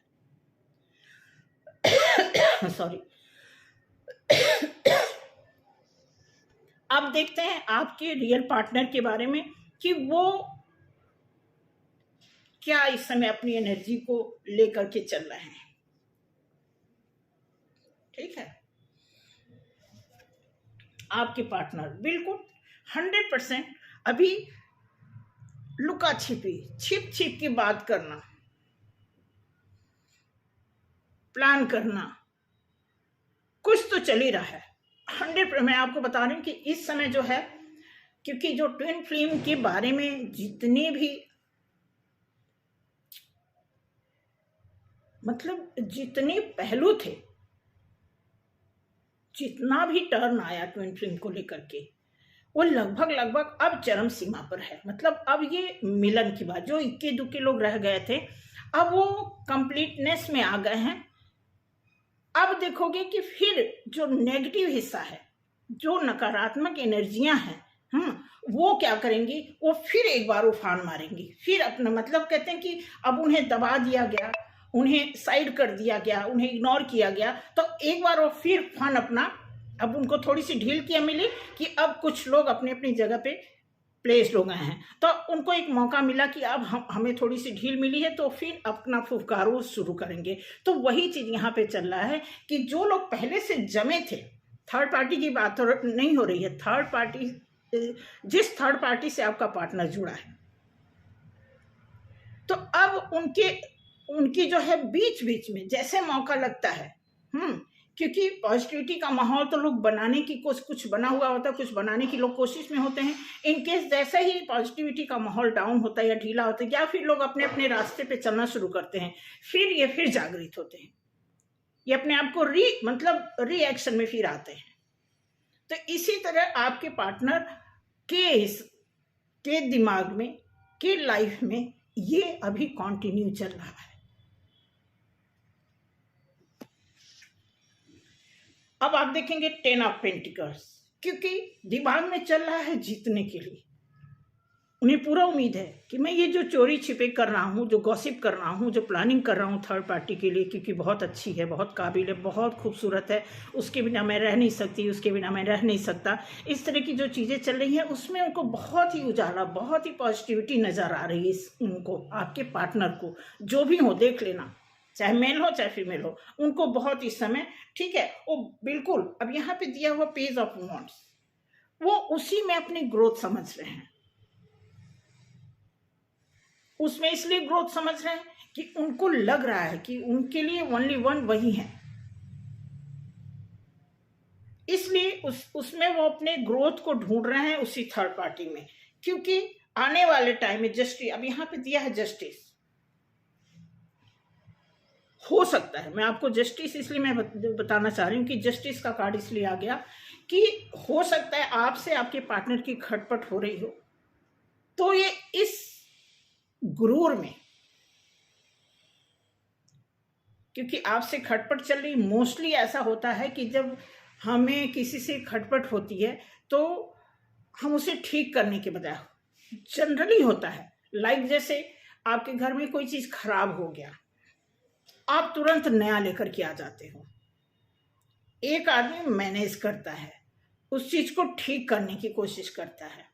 सॉरी। अब देखते हैं आपके रियल पार्टनर के बारे में कि वो क्या इस समय अपनी एनर्जी को लेकर के चल रहे हैं। ठीक है, आपके पार्टनर बिल्कुल 100% अभी लुका छिपी, छिप की बात करना, प्लान करना, कुछ तो चल ही रहा है 100%। मैं आपको बता रही हूं कि इस समय जो है, क्योंकि जो ट्विन फ्लेम के बारे में जितने भी मतलब जितने पहलू थे, जितना भी टर्न आया ट्विन फ्लेम को लेकर के, वो लगभग लगभग अब चरम सीमा पर है। मतलब अब ये मिलन की बात, जो इक्के दुक्के लोग रह गए थे अब वो कंप्लीटनेस में आ गए हैं। अब देखोगे कि फिर जो नेगेटिव हिस्सा है, जो नकारात्मक एनर्जियां हैं, वो क्या करेंगी, वो फिर एक बार उफान मारेंगी। फिर अपना मतलब कहते हैं कि अब उन्हें दबा दिया गया, उन्हें साइड कर दिया गया, उन्हें इग्नोर किया गया, तो एक बार वो फिर फन अपना, अब उनको थोड़ी सी ढील क्या मिली कि अब कुछ लोग अपनी अपनी जगह पे प्लेस्ड हो गए हैं, तो उनको एक मौका मिला कि अब हमें थोड़ी सी ढील मिली है, तो फिर अपना फुफकारो शुरू करेंगे। तो वही चीज यहाँ पे चल रहा है कि जो लोग पहले से जमे थे, थर्ड पार्टी की बात नहीं हो रही है, थर्ड पार्टी, जिस थर्ड पार्टी से आपका पार्टनर जुड़ा है, तो अब उनकी जो है बीच बीच में जैसे मौका लगता है, क्योंकि पॉजिटिविटी का माहौल तो लोग बनाने की कुछ बना हुआ होता है, कुछ बनाने की लोग कोशिश में होते हैं। इनकेस जैसे ही पॉजिटिविटी का माहौल डाउन होता है या ढीला होता है, या फिर लोग अपने अपने रास्ते पे चलना शुरू करते हैं, फिर ये फिर जागृत होते हैं, ये अपने आप को रिएक्शन में फिर आते हैं। तो इसी तरह आपके पार्टनर के दिमाग में, के लाइफ में ये अभी कंटिन्यू चल रहा है। अब आप देखेंगे 10 ऑफ पेंटिकल्स, क्योंकि दिमाग में चल रहा है जीतने के लिए। उन्हें पूरा उम्मीद है कि मैं ये जो चोरी छिपे कर रहा हूँ, जो गॉसिप कर रहा हूँ, जो प्लानिंग कर रहा हूँ थर्ड पार्टी के लिए, क्योंकि बहुत अच्छी है, बहुत काबिल है, बहुत खूबसूरत है, उसके बिना मैं रह नहीं सकती, उसके बिना मैं रह नहीं सकता, इस तरह की जो चीज़ें चल रही हैं, उसमें उनको बहुत ही उजाला, बहुत ही पॉजिटिविटी नज़र आ रही है। उनको, आपके पार्टनर को, जो भी हो देख लेना, चाहे मेल हो चाहे फीमेल हो, उनको बहुत इस समय ठीक है, वो बिल्कुल अब यहाँ पे दिया हुआ पेज ऑफ वांड्स, वो उसी में अपनी ग्रोथ समझ रहे हैं। उसमें इसलिए ग्रोथ समझ रहे हैं कि उनको लग रहा है कि उनके लिए ओनली वन वही है, इसलिए उसमें वो अपने ग्रोथ को ढूंढ रहे हैं उसी थर्ड पार्टी में। क्योंकि आने वाले टाइम में जस्टिस, अब यहाँ पे दिया है जस्टिस, हो सकता है, मैं आपको जस्टिस इसलिए मैं बताना चाह रही हूँ कि जस्टिस का कार्ड इसलिए आ गया कि हो सकता है आपसे आपके पार्टनर की खटपट हो रही हो, तो ये इस गुरूर में, क्योंकि आपसे खटपट चल रही, मोस्टली ऐसा होता है कि जब हमें किसी से खटपट होती है तो हम उसे ठीक करने के बजाय, जनरली होता है लाइक जैसे आपके घर में कोई चीज खराब हो गया, आप तुरंत नया लेकर के आ जाते हो। एक आदमी मैनेज करता है, उस चीज को ठीक करने की कोशिश करता है,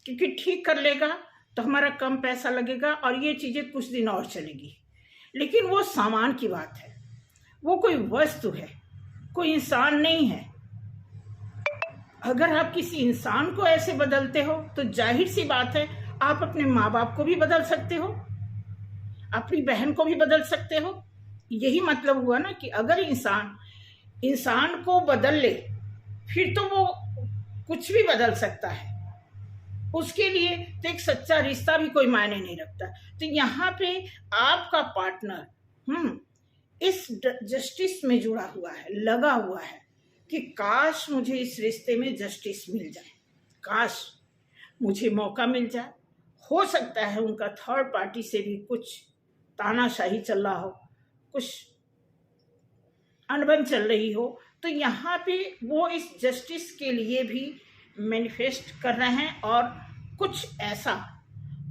क्योंकि ठीक कर लेगा तो हमारा कम पैसा लगेगा और ये चीजें कुछ दिन और चलेगी। लेकिन वो सामान की बात है, वो कोई वस्तु है, कोई इंसान नहीं है। अगर आप किसी इंसान को ऐसे बदलते हो तो जाहिर सी बात है आप अपने माँ बाप को भी बदल सकते हो, अपनी बहन को भी बदल सकते हो। यही मतलब हुआ ना कि अगर इंसान को बदल ले फिर तो वो कुछ भी बदल सकता है, उसके लिए तो एक सच्चा रिश्ता भी कोई मायने नहीं रखता। तो यहाँ पे आपका पार्टनर इस जस्टिस में जुड़ा हुआ है, लगा हुआ है कि काश मुझे इस रिश्ते में जस्टिस मिल जाए, काश मुझे मौका मिल जाए। हो सकता है उनका थर्ड पार्टी से भी कुछ तानाशाही चल रहा हो, कुछ अनबन चल रही हो, तो यहाँ पे वो इस जस्टिस के लिए भी मैनिफेस्ट कर रहे हैं और कुछ ऐसा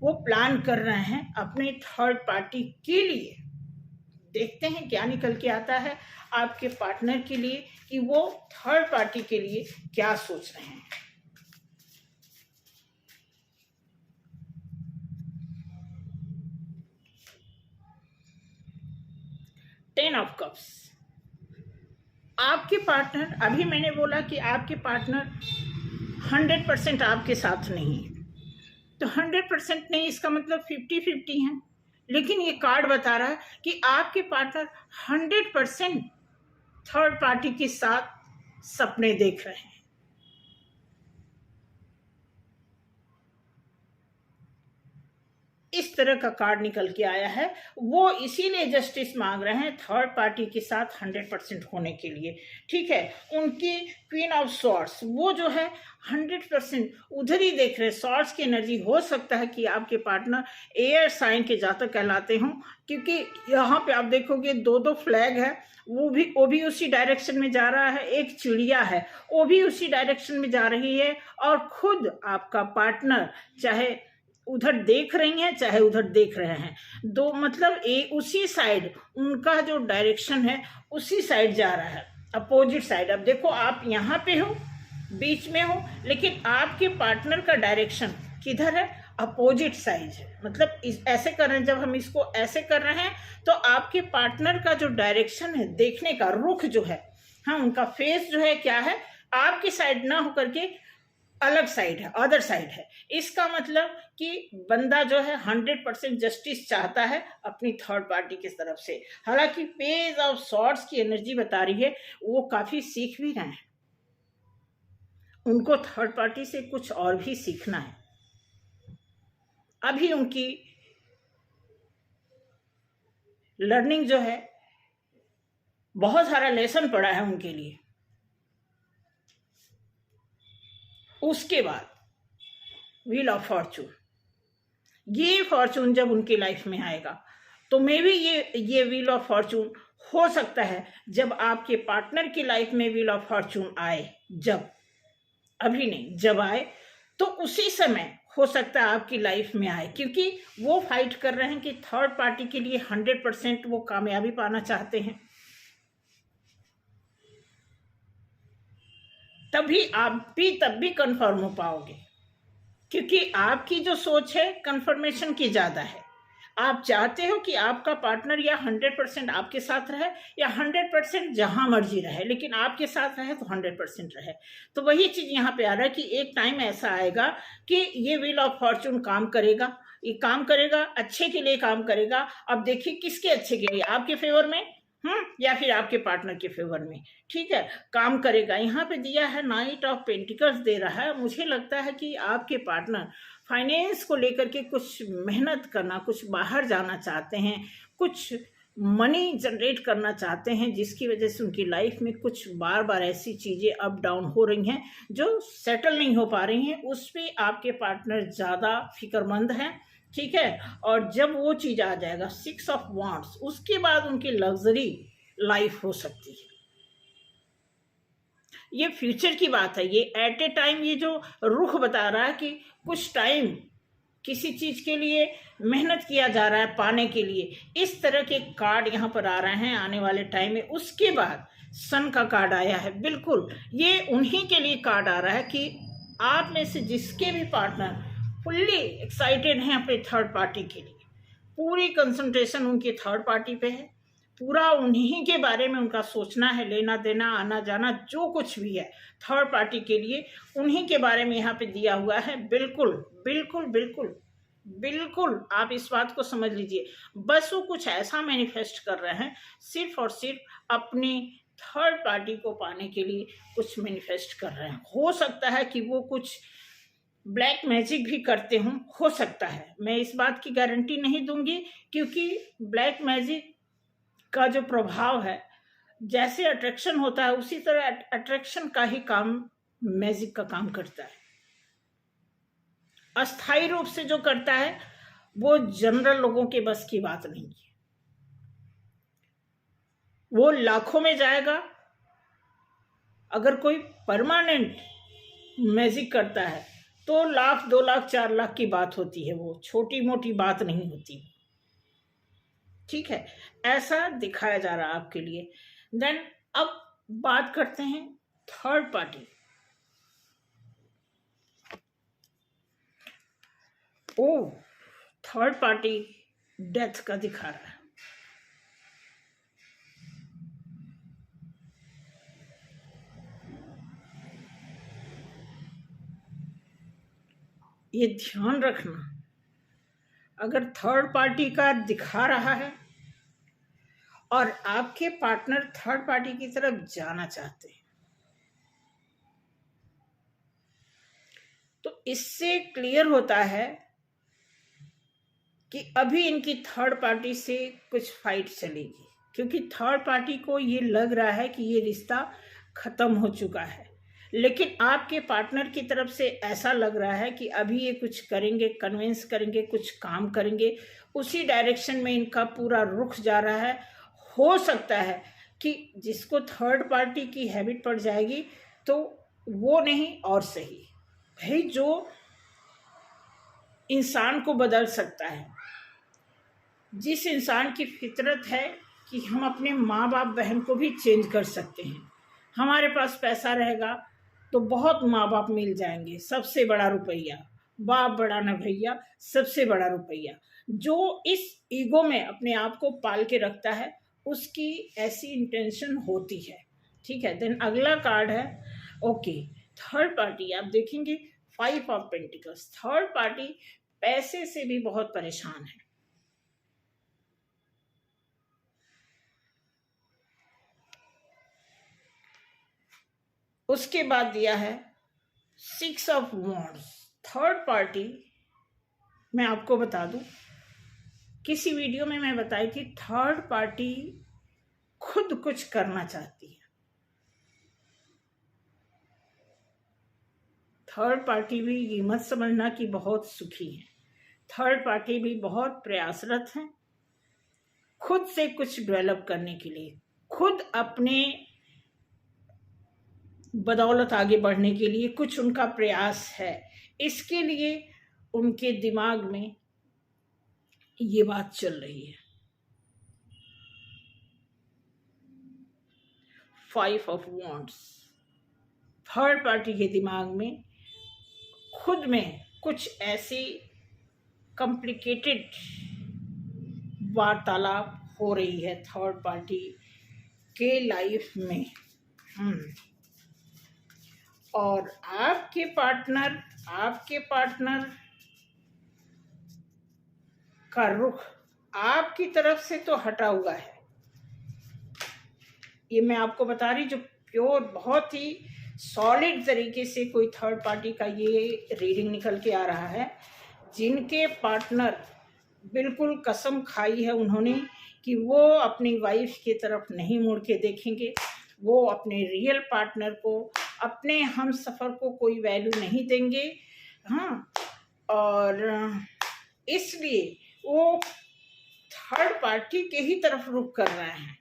वो प्लान कर रहे हैं अपने थर्ड पार्टी के लिए। देखते हैं क्या निकल के आता है आपके पार्टनर के लिए, कि वो थर्ड पार्टी के लिए क्या सोच रहे हैं। टेन ऑफ कप्स, आपके पार्टनर, अभी मैंने बोला कि आपके पार्टनर 100% आपके साथ नहीं है, तो 100% नहीं, इसका मतलब 50-50 है। लेकिन ये कार्ड बता रहा है कि आपके पार्टनर 100% थर्ड पार्टी के साथ सपने देख रहे हैं। इस तरह का कार्ड निकल के आया है। वो इसीलिए जस्टिस मांग रहे हैं थर्ड पार्टी के साथ 100% होने के लिए। ठीक है, उनकी क्वीन ऑफ सॉर्ड्स वो जो है 100% उधर ही देख रहे। सॉर्ड्स की एनर्जी हो सकता है कि आपके पार्टनर एयर साइन के जातक कहलाते हों, क्योंकि यहाँ पे आप देखोगे दो दो फ्लैग है, वो भी उसी डायरेक्शन में जा रहा है। एक चिड़िया है, वो भी उसी डायरेक्शन में जा रही है। और खुद आपका पार्टनर चाहे उधर देख रही हैं चाहे उधर देख रहे हैं, दो मतलब उसी साइड उनका जो डायरेक्शन है उसी साइड जा रहा है, अपोजिट साइड। अब देखो आप यहाँ पे हो, बीच में हो, लेकिन आपके पार्टनर का डायरेक्शन किधर है? अपोजिट साइड है। मतलब ऐसे कर रहे हैं, जब हम इसको ऐसे कर रहे हैं तो आपके पार्टनर का जो डायरेक्शन है, देखने का रुख जो है, हाँ, उनका फेस जो है क्या है, आपकी साइड ना होकर के अलग साइड है, अदर साइड है। इसका मतलब कि बंदा जो है 100% जस्टिस चाहता है अपनी थर्ड पार्टी की तरफ से। हालांकि पेज ऑफ सॉर्ड्स की एनर्जी बता रही है वो काफी सीख भी रहे हैं, उनको थर्ड पार्टी से कुछ और भी सीखना है। अभी उनकी लर्निंग जो है, बहुत सारा लेसन पड़ा है उनके लिए। उसके बाद व्हील ऑफ फॉर्चून, ये फॉर्चून जब उनकी लाइफ में आएगा तो मे बी ये व्हील ऑफ फॉर्चून हो सकता है जब आपके पार्टनर की लाइफ में व्हील ऑफ फॉर्चून आए, जब, अभी नहीं, जब आए तो उसी समय हो सकता है आपकी लाइफ में आए, क्योंकि वो फाइट कर रहे हैं कि थर्ड पार्टी के लिए 100% वो कामयाबी पाना चाहते हैं। तभी आप भी तब भी कंफर्म हो पाओगे, क्योंकि आपकी जो सोच है कंफर्मेशन की ज्यादा है। आप चाहते हो कि आपका पार्टनर या 100% आपके साथ रहे या 100% जहां मर्जी रहे, लेकिन आपके साथ रहे तो 100% रहे। तो वही चीज यहाँ पे आ रहा है कि एक टाइम ऐसा आएगा कि ये व्हील ऑफ फॉर्चून काम करेगा, ये काम करेगा, अच्छे के लिए काम करेगा। अब देखिए किसके अच्छे के लिए, आपके फेवर में या फिर आपके पार्टनर के फेवर में, ठीक है, काम करेगा। यहाँ पे दिया है नाइट ऑफ पेंटिकल्स दे रहा है। मुझे लगता है कि आपके पार्टनर फाइनेंस को लेकर के कुछ मेहनत करना, कुछ बाहर जाना चाहते हैं, कुछ मनी जनरेट करना चाहते हैं, जिसकी वजह से उनकी लाइफ में कुछ बार बार ऐसी चीज़ें अप डाउन हो रही हैं जो सेटल नहीं हो पा रही हैं। उस पर आपके पार्टनर ज़्यादा फिक्रमंद हैं, ठीक है। और जब वो चीज़ आ जाएगा 6 ऑफ वांड्स, उसके बाद उनकी लग्जरी लाइफ हो सकती है। ये फ्यूचर की बात है, ये एट ए टाइम ये जो रुख बता रहा है कि कुछ टाइम किसी चीज के लिए मेहनत किया जा रहा है पाने के लिए। इस तरह के कार्ड यहाँ पर आ रहे हैं आने वाले टाइम में। उसके बाद सन का कार्ड आया है, बिल्कुल ये उन्हीं के लिए कार्ड आ रहा है कि आप में से जिसके भी पार्टनर फुल्ली एक्साइटेड हैं अपने थर्ड पार्टी के लिए, पूरी कंसंट्रेशन उनकी थर्ड पार्टी पे है, पूरा उन्हीं के बारे में उनका सोचना है, लेना देना आना जाना जो कुछ भी है थर्ड पार्टी के लिए उन्हीं के बारे में यहाँ पे दिया हुआ है। बिल्कुल बिल्कुल बिल्कुल बिल्कुल आप इस बात को समझ लीजिए। बस वो कुछ ऐसा मैनिफेस्ट कर रहे हैं सिर्फ और सिर्फ अपनी थर्ड पार्टी को पाने के लिए कुछ मैनिफेस्ट कर रहे हैं। हो सकता है कि वो कुछ ब्लैक मैजिक भी करते हों, हो सकता है, मैं इस बात की गारंटी नहीं दूंगी, क्योंकि ब्लैक मैजिक का जो प्रभाव है, जैसे अट्रैक्शन होता है उसी तरह अट्रैक्शन का ही काम मैजिक का काम करता है। अस्थायी रूप से जो करता है वो जनरल लोगों के बस की बात नहीं है। वो लाखों में जाएगा। अगर कोई परमानेंट मैजिक करता है तो 1 लाख 2 लाख 4 लाख की बात होती है, वो छोटी मोटी बात नहीं होती, ठीक है। ऐसा दिखाया जा रहा है आपके लिए। देन अब बात करते हैं थर्ड पार्टी। ओ, थर्ड पार्टी डेथ का दिखा रहा है। ये ध्यान रखना, अगर थर्ड पार्टी का दिखा रहा है और आपके पार्टनर थर्ड पार्टी की तरफ जाना चाहते हैं, तो इससे क्लियर होता है कि अभी इनकी थर्ड पार्टी से कुछ फाइट चलेगी, क्योंकि थर्ड पार्टी को ये लग रहा है कि ये रिश्ता खत्म हो चुका है। लेकिन आपके पार्टनर की तरफ से ऐसा लग रहा है कि अभी ये कुछ करेंगे, कन्विंस करेंगे, कुछ काम करेंगे, उसी डायरेक्शन में इनका पूरा रुख जा रहा है। हो सकता है कि जिसको थर्ड पार्टी की हैबिट पड़ जाएगी तो वो नहीं और सही भाई, जो इंसान को बदल सकता है, जिस इंसान की फितरत है कि हम अपने माँ बाप बहन को भी चेंज कर सकते हैं। हमारे पास पैसा रहेगा तो बहुत माँ बाप मिल जाएंगे, सबसे बड़ा रुपया, बाप बड़ा न भैया, सबसे बड़ा रुपया। जो इस ईगो में अपने आप को पाल के रखता है उसकी ऐसी इंटेंशन होती है। ठीक है, देन अगला कार्ड है ओके थर्ड पार्टी। आप देखेंगे 5 ऑफ पेंटिकल्स, थर्ड पार्टी पैसे से भी बहुत परेशान है। उसके बाद दिया है 6 ऑफ वॉन्ड्स। थर्ड पार्टी, मैं आपको बता दूं, किसी वीडियो में मैं बताई थी, थर्ड पार्टी खुद कुछ करना चाहती है। थर्ड पार्टी भी ये मत समझना कि बहुत सुखी है, थर्ड पार्टी भी बहुत प्रयासरत है खुद से कुछ डेवलप करने के लिए, खुद अपने बदौलत आगे बढ़ने के लिए कुछ उनका प्रयास है। इसके लिए उनके दिमाग में ये बात चल रही है। 5 ऑफ वॉन्ड्स, थर्ड पार्टी के दिमाग में खुद में कुछ ऐसी कॉम्प्लिकेटेड वार्तालाप हो रही है थर्ड पार्टी के लाइफ में। और आपके पार्टनर का रुख आपकी तरफ से तो हटा हुआ है। ये मैं आपको बता रही, जो प्योर बहुत ही सॉलिड तरीके से कोई थर्ड पार्टी का ये रीडिंग निकल के आ रहा है, जिनके पार्टनर बिल्कुल कसम खाई है उन्होंने कि वो अपनी वाइफ की तरफ नहीं मुड़ के देखेंगे, वो अपने रियल पार्टनर को, अपने हम सफ़र को कोई वैल्यू नहीं देंगे। हाँ, और इसलिए वो थर्ड पार्टी के ही तरफ रुख कर रहे हैं।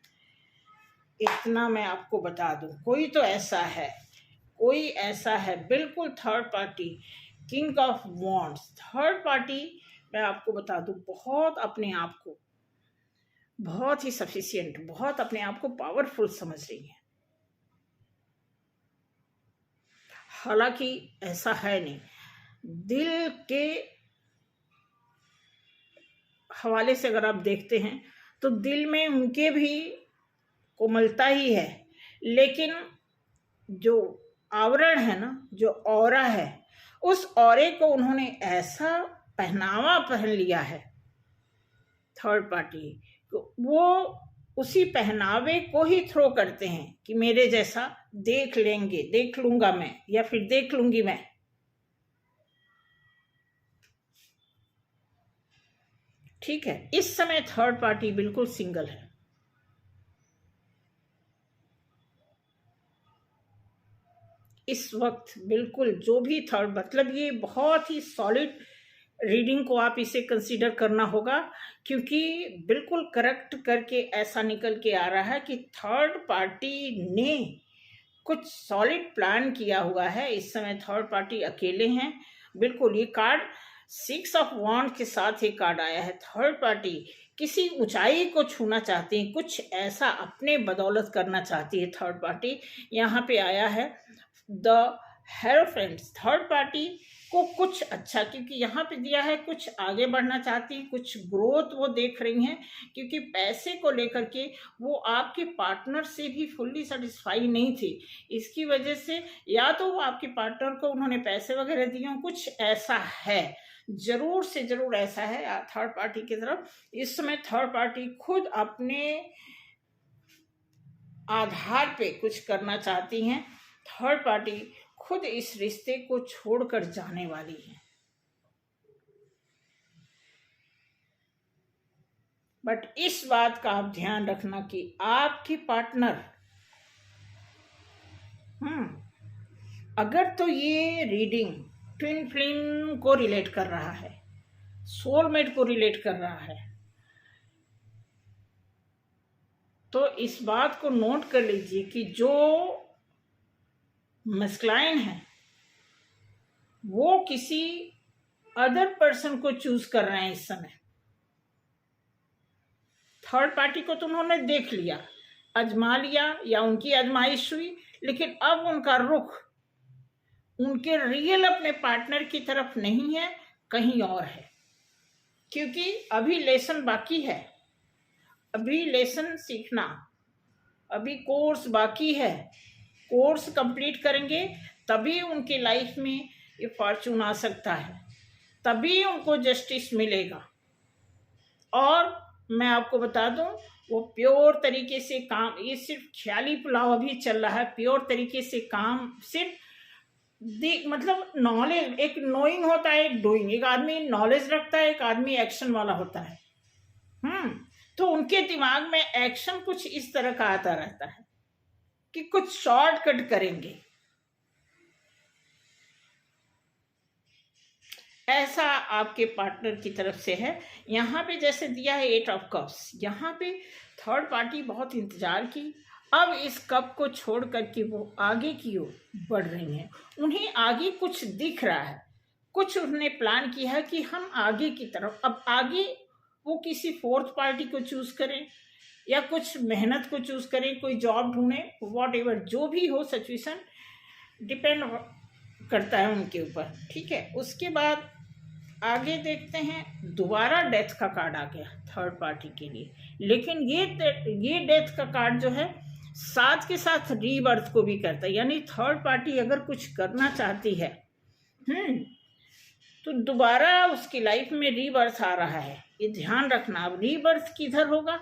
इतना मैं आपको बता दूं, कोई तो ऐसा है, कोई ऐसा है बिल्कुल third party, king of wands. Third party मैं आपको बता दूं बहुत अपने आप को बहुत ही सफिशिएंट, बहुत अपने आप को पावरफुल समझ रही है। हालांकि ऐसा है नहीं, दिल के हवाले से अगर आप देखते हैं तो दिल में उनके भी कोमलता ही है, लेकिन जो आवरण है ना, जो ऑरा है, उस ऑरे को उन्होंने ऐसा पहनावा पहन लिया है थर्ड पार्टी, वो उसी पहनावे को ही थ्रो करते हैं कि मेरे जैसा देख लेंगे, देख लूंगा मैं, या फिर देख लूंगी मैं। ठीक है, इस समय थर्ड पार्टी बिल्कुल सिंगल है। इस वक्त बिल्कुल जो भी थर्ड, मतलब ये बहुत ही सॉलिड रीडिंग को आप इसे कंसीडर करना होगा, क्योंकि बिल्कुल करेक्ट करके ऐसा निकल के आ रहा है कि थर्ड पार्टी ने कुछ सॉलिड प्लान किया हुआ है। इस समय थर्ड पार्टी अकेले हैं बिल्कुल। ये कार्ड 6 ऑफ वॉन्ड के साथ ये कार्ड आया है। थर्ड पार्टी किसी ऊंचाई को छूना चाहती है, कुछ ऐसा अपने बदौलत करना चाहती है थर्ड पार्टी। यहाँ पे आया है द हेरोफेंट। थर्ड पार्टी को कुछ अच्छा, क्योंकि यहाँ पे दिया है कुछ आगे बढ़ना चाहती है, कुछ ग्रोथ वो देख रही हैं, क्योंकि पैसे को लेकर के वो आपके पार्टनर से भी फुल्ली सेटिस्फाई नहीं थी। इसकी वजह से या तो वो आपके पार्टनर को उन्होंने पैसे वगैरह दिए हों, कुछ ऐसा है, जरूर से जरूर ऐसा है थर्ड पार्टी की तरफ। इस समय थर्ड पार्टी खुद अपने आधार पे कुछ करना चाहती हैं। थर्ड पार्टी खुद इस रिश्ते को छोड़कर जाने वाली है। बट इस बात का आप ध्यान रखना कि आपकी पार्टनर अगर तो ये रीडिंग ट्विन फ्लेम को रिलेट कर रहा है, सोलमेट को रिलेट कर रहा है, तो इस बात को नोट कर लीजिए कि जो मस्कुलाइन है वो किसी अदर पर्सन को चूज कर रहे हैं इस समय। थर्ड पार्टी को तो उन्होंने देख लिया, आजमा लिया या उनकी आजमाइश हुई, लेकिन अब उनका रुख उनके रियल अपने पार्टनर की तरफ नहीं है, कहीं और है। क्योंकि अभी लेसन बाकी है, अभी लेसन सीखना, अभी कोर्स बाकी है। कोर्स कंप्लीट करेंगे तभी उनके लाइफ में ये फॉर्चून आ सकता है, तभी उनको जस्टिस मिलेगा। और मैं आपको बता दूं, वो प्योर तरीके से काम, ये सिर्फ ख्याली पुलाव अभी चल रहा है, प्योर तरीके से काम सिर्फ मतलब नॉलेज, एक नोइंग होता है, एक डूइंग। एक आदमी नॉलेज रखता है, एक आदमी एक्शन वाला होता है। तो उनके दिमाग में एक्शन कुछ इस तरह का आता रहता है कि कुछ शॉर्टकट करेंगे, ऐसा आपके पार्टनर की तरफ से है। यहाँ पे जैसे दिया है 8 ऑफ कप्स, यहाँ पे थर्ड पार्टी बहुत इंतजार की, अब इस कप को छोड़ करके वो आगे की ओर बढ़ रही हैं। उन्हें आगे कुछ दिख रहा है, कुछ उन्होंने प्लान किया है कि हम आगे की तरफ, अब आगे वो किसी फोर्थ पार्टी को चूज करें या कुछ मेहनत को चूज करें, कोई जॉब ढूंढे, वॉट एवर जो भी हो सिचुएशन डिपेंड करता है उनके ऊपर। ठीक है, उसके बाद आगे देखते हैं, दोबारा डेथ का कार्ड आ गया थर्ड पार्टी के लिए। लेकिन ये डेथ का कार्ड जो है साथ के साथ रीबर्थ को भी करता है, यानी थर्ड पार्टी अगर कुछ करना चाहती है तो दोबारा उसकी लाइफ में रीबर्थ आ रहा है। ये ध्यान रखना। अब रीबर्थ किधर होगा,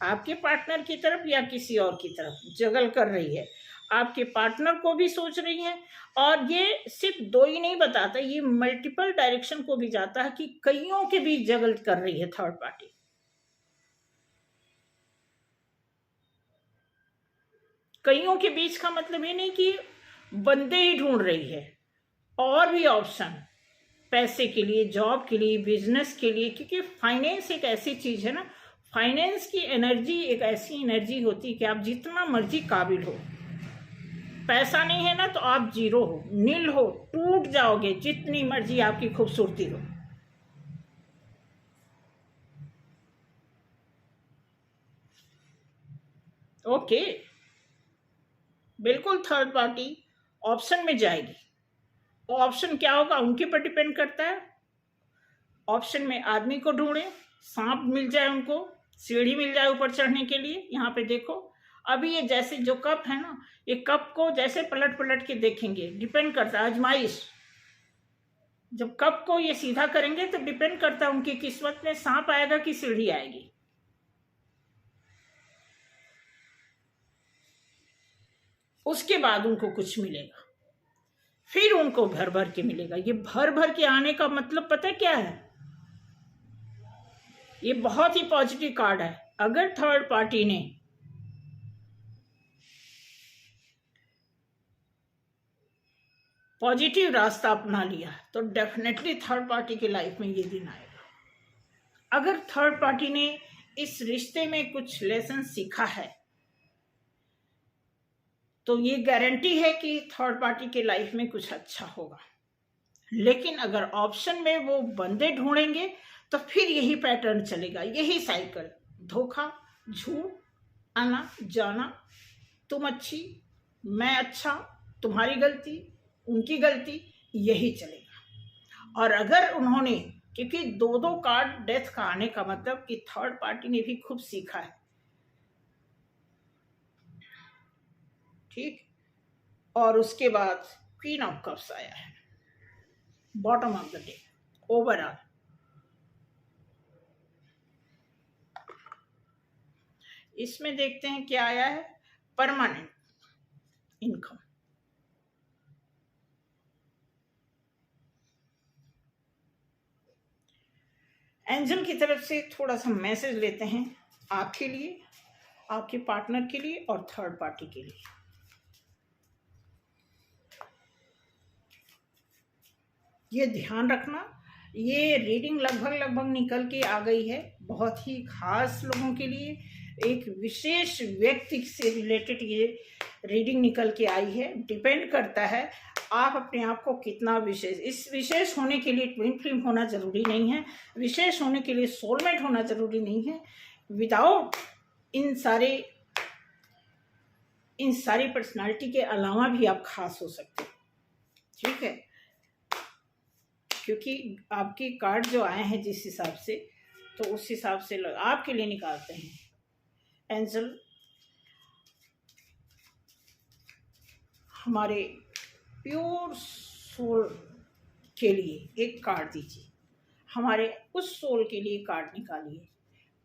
आपके पार्टनर की तरफ या किसी और की तरफ जगल कर रही है, आपके पार्टनर को भी सोच रही है। और ये सिर्फ दो ही नहीं बताता, ये मल्टीपल डायरेक्शन को भी जाता है कि कईयों के बीच जगल कर रही है थर्ड पार्टी। कईयों के बीच का मतलब ये नहीं कि बंदे ही ढूंढ रही है, और भी ऑप्शन, पैसे के लिए, जॉब के लिए, बिजनेस के लिए। क्योंकि फाइनेंस एक ऐसी चीज है ना, फाइनेंस की एनर्जी एक ऐसी एनर्जी होती है कि आप जितना मर्जी काबिल हो, पैसा नहीं है ना तो आप जीरो हो, नील हो, टूट जाओगे जितनी मर्जी आपकी खूबसूरती हो। ओके, बिल्कुल थर्ड पार्टी ऑप्शन में जाएगी। तो ऑप्शन क्या होगा उनके पर डिपेंड करता है। ऑप्शन में आदमी को ढूंढे, सांप मिल जाए उनको, सीढ़ी मिल जाए ऊपर चढ़ने के लिए। यहाँ पे देखो, अभी ये जैसे जो कप है ना, ये कप को जैसे पलट पलट के देखेंगे, डिपेंड करता है आजमाइश। जब कप को ये सीधा करेंगे तो डिपेंड करता है उनकी किस्मत में सांप आएगा कि सीढ़ी आएगी। उसके बाद उनको कुछ मिलेगा, फिर उनको भर भर के मिलेगा। ये भर भर के आने का मतलब पता क्या है, ये बहुत ही पॉजिटिव कार्ड है। अगर थर्ड पार्टी ने पॉजिटिव रास्ता अपना लिया तो डेफिनेटली थर्ड पार्टी की लाइफ में ये दिन आएगा। अगर थर्ड पार्टी ने इस रिश्ते में कुछ लेसन सीखा है तो ये गारंटी है कि थर्ड पार्टी के लाइफ में कुछ अच्छा होगा। लेकिन अगर ऑप्शन में वो बंदे ढूंढेंगे तो फिर यही पैटर्न चलेगा, यही साइकिल, धोखा, झूठ, आना जाना, तुम अच्छी मैं अच्छा, तुम्हारी गलती उनकी गलती, यही चलेगा। और अगर उन्होंने, क्योंकि दो दो कार्ड डेथ का आने का मतलब कि थर्ड पार्टी ने भी खूब सीखा है। ठीक, और उसके बाद क्वीन ऑफ कप्स आया है, bottom of the day overall. इसमें देखते हैं क्या आया है, परमानेंट इनकम। एंजल की तरफ से थोड़ा सा मैसेज लेते हैं आपके लिए, आपके पार्टनर के लिए और थर्ड पार्टी के लिए। ये ध्यान रखना, ये रीडिंग लगभग निकल के आ गई है बहुत ही खास लोगों के लिए, एक विशेष व्यक्ति से रिलेटेड ये रीडिंग निकल के आई है। डिपेंड करता है आप अपने आप को कितना विशेष, इस विशेष होने के लिए ट्विन फ्लेम होना जरूरी नहीं है, विशेष होने के लिए सोलमेट होना जरूरी नहीं है। विदाउट इन सारी पर्सनालिटी के अलावा भी आप खास हो सकते हैं, ठीक है। क्योंकि आपके कार्ड जो आए हैं जिस हिसाब से, तो उस हिसाब से आपके लिए निकालते हैं। एंजल हमारे प्योर सोल के लिए एक कार्ड दीजिए, हमारे उस सोल के लिए कार्ड निकालिए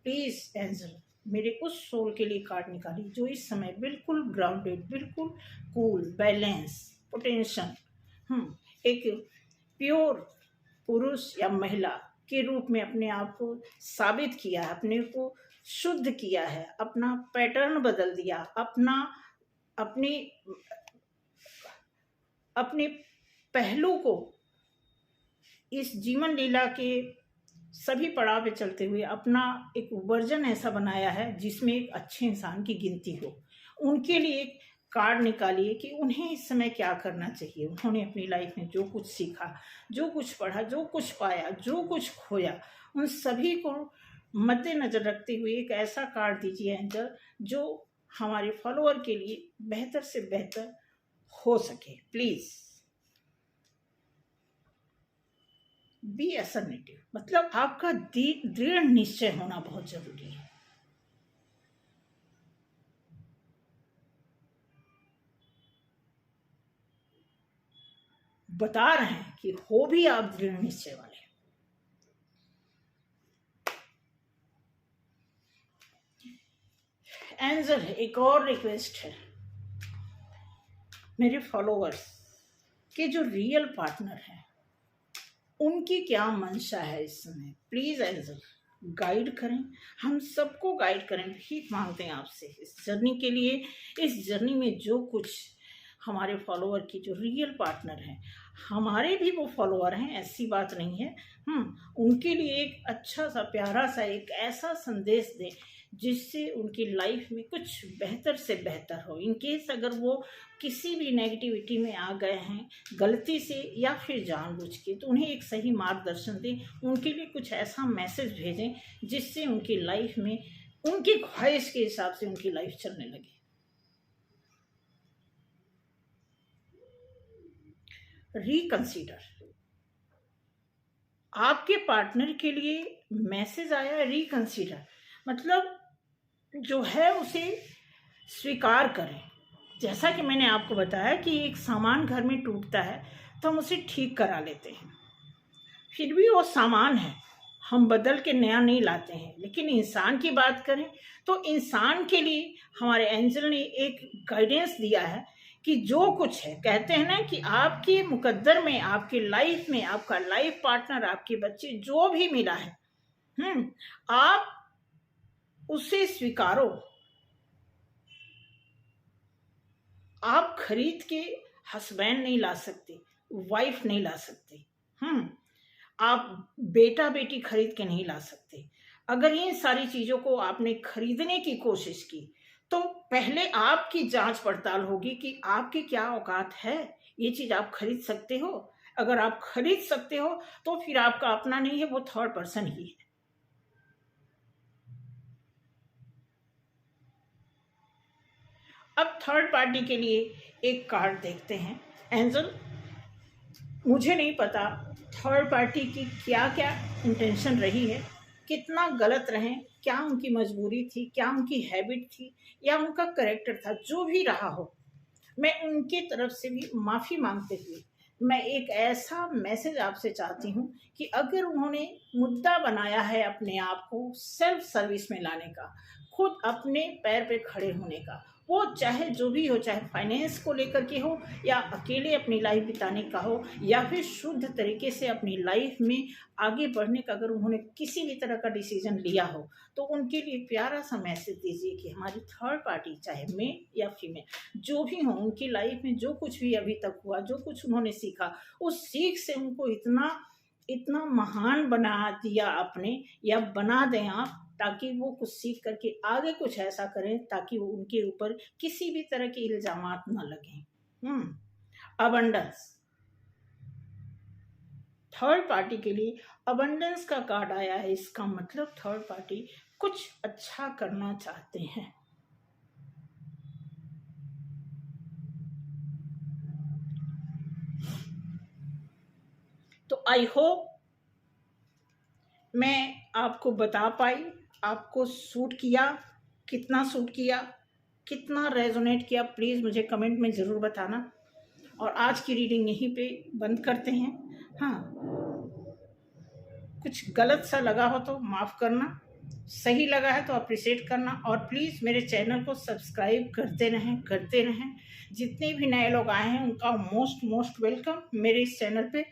प्लीज। एंजल मेरे उस सोल के लिए कार्ड निकालिए जो इस समय बिल्कुल ग्राउंडेड, बिल्कुल कूल, बैलेंस, पोटेंशियल, एक प्योर पुरुष या महिला के रूप में अपने आप को साबित किया है, अपने को शुद्ध किया है, अपना पैटर्न बदल दिया, अपने पहलू को इस जीवन लीला के सभी पड़ाव पे चलते हुए अपना एक वर्जन ऐसा बनाया है जिसमें एक अच्छे इंसान की गिनती हो। उनके लिए एक कार्ड निकालिए कि उन्हें इस समय क्या करना चाहिए। उन्होंने अपनी लाइफ में जो कुछ सीखा, जो कुछ पढ़ा, जो कुछ पाया, जो कुछ खोया, उन सभी को मद्देनजर रखते हुए एक ऐसा कार्ड दीजिए एंजल जो हमारे फॉलोअर के लिए बेहतर से बेहतर हो सके। प्लीज बी असर्टिव, मतलब आपका दृढ़ निश्चय होना बहुत जरूरी है। बता रहे हैं कि हो भी आप दृढ़ निश्चय वाले। एंजल एक और रिक्वेस्ट है, मेरे फॉलोअर्स के जो रियल पार्टनर हैं उनकी क्या मंशा है इस समय। प्लीज एंजल गाइड करें, हम सबको गाइड करें, भीख मांगते हैं आपसे इस जर्नी के लिए। इस जर्नी में जो कुछ हमारे फॉलोअर की जो रियल पार्टनर हैं, हमारे भी वो फॉलोअर हैं, ऐसी बात नहीं है, उनके लिए एक अच्छा सा प्यारा सा एक ऐसा संदेश दें जिससे उनकी लाइफ में कुछ बेहतर से बेहतर हो। इन केस अगर वो किसी भी नेगेटिविटी में आ गए हैं गलती से या फिर जानबूझ के, तो उन्हें एक सही मार्गदर्शन दें, उनके लिए कुछ ऐसा मैसेज भेजें जिससे उनकी लाइफ में उनकी ख्वाहिश के हिसाब से उनकी लाइफ चलने लगे। रिकंसीडर, आपके पार्टनर के लिए मैसेज आया रिकंसीडर, मतलब जो है उसे स्वीकार करें। जैसा कि मैंने आपको बताया कि एक सामान घर में टूटता है तो हम उसे ठीक करा लेते हैं, फिर भी वो सामान है, हम बदल के नया नहीं लाते हैं। लेकिन इंसान की बात करें तो इंसान के लिए हमारे एंजल ने एक गाइडेंस दिया है कि जो कुछ है, कहते हैं ना कि आपके मुकद्दर में, आपके लाइफ में, आपका लाइफ पार्टनर, आपके बच्चे, जो भी मिला है, आप उसे स्वीकारो। आप खरीद के हस्बैंड नहीं ला सकते, वाइफ नहीं ला सकते, आप बेटा बेटी खरीद के नहीं ला सकते। अगर इन सारी चीजों को आपने खरीदने की कोशिश की तो पहले आपकी जांच पड़ताल होगी कि आपकी क्या औकात है, ये चीज आप खरीद सकते हो। अगर आप खरीद सकते हो तो फिर आपका अपना नहीं है, वो थर्ड पर्सन ही है। अब थर्ड पार्टी के लिए एक कार्ड देखते हैं एंजल। मुझे नहीं पता थर्ड पार्टी की क्या क्या इंटेंशन रही है, कितना गलत रहे, क्या उनकी मजबूरी थी, क्या उनकी हैबिट थी या उनका करेक्टर था, जो भी रहा हो, मैं उनकी तरफ से भी माफ़ी मांगते हुए मैं एक ऐसा मैसेज आपसे चाहती हूँ कि अगर उन्होंने मुद्दा बनाया है अपने आप को सेल्फ सर्विस में लाने का, खुद अपने पैर पे खड़े होने का, वो चाहे जो भी हो, चाहे फाइनेंस को लेकर के हो या अकेले अपनी लाइफ बिताने का हो या फिर शुद्ध तरीके से अपनी लाइफ में आगे बढ़ने का अगर उन्होंने किसी भी तरह का डिसीजन लिया हो तो उनके लिए प्यारा सा मैसेज दीजिए कि हमारी थर्ड पार्टी, चाहे मेल या फीमेल जो भी हो, उनकी लाइफ में जो कुछ भी अभी तक हुआ, जो कुछ उन्होंने सीखा, उस सीख से उनको इतना इतना महान बना दिया आपने या बना दें आप, ताकि वो कुछ सीख करके आगे कुछ ऐसा करें ताकि वो उनके ऊपर किसी भी तरह के इल्जामात न लगें। अबंडेंस, थर्ड पार्टी के लिए अबंडेंस का कार्ड आया है। इसका मतलब थर्ड पार्टी कुछ अच्छा करना चाहते हैं। तो आई होप मैं आपको बता पाई, आपको सूट किया, कितना सूट किया, कितना रेजोनेट किया, प्लीज़ मुझे कमेंट में ज़रूर बताना। और आज की रीडिंग यहीं पे बंद करते हैं। हाँ, कुछ गलत सा लगा हो तो माफ़ करना, सही लगा है तो अप्रिशिएट करना, और प्लीज़ मेरे चैनल को सब्सक्राइब करते रहें। जितने भी नए लोग आए हैं उनका मोस्ट वेलकम मेरे इस चैनल पे।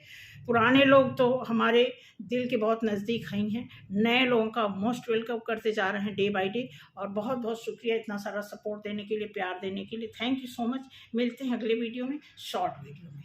पुराने लोग तो हमारे दिल के बहुत नज़दीक ही हैं, नए लोगों का मोस्ट वेलकम करते जा रहे हैं डे बाय डे। और बहुत बहुत शुक्रिया इतना सारा सपोर्ट देने के लिए, प्यार देने के लिए। Thank you so much. मिलते हैं अगले वीडियो में, शॉर्ट वीडियो में।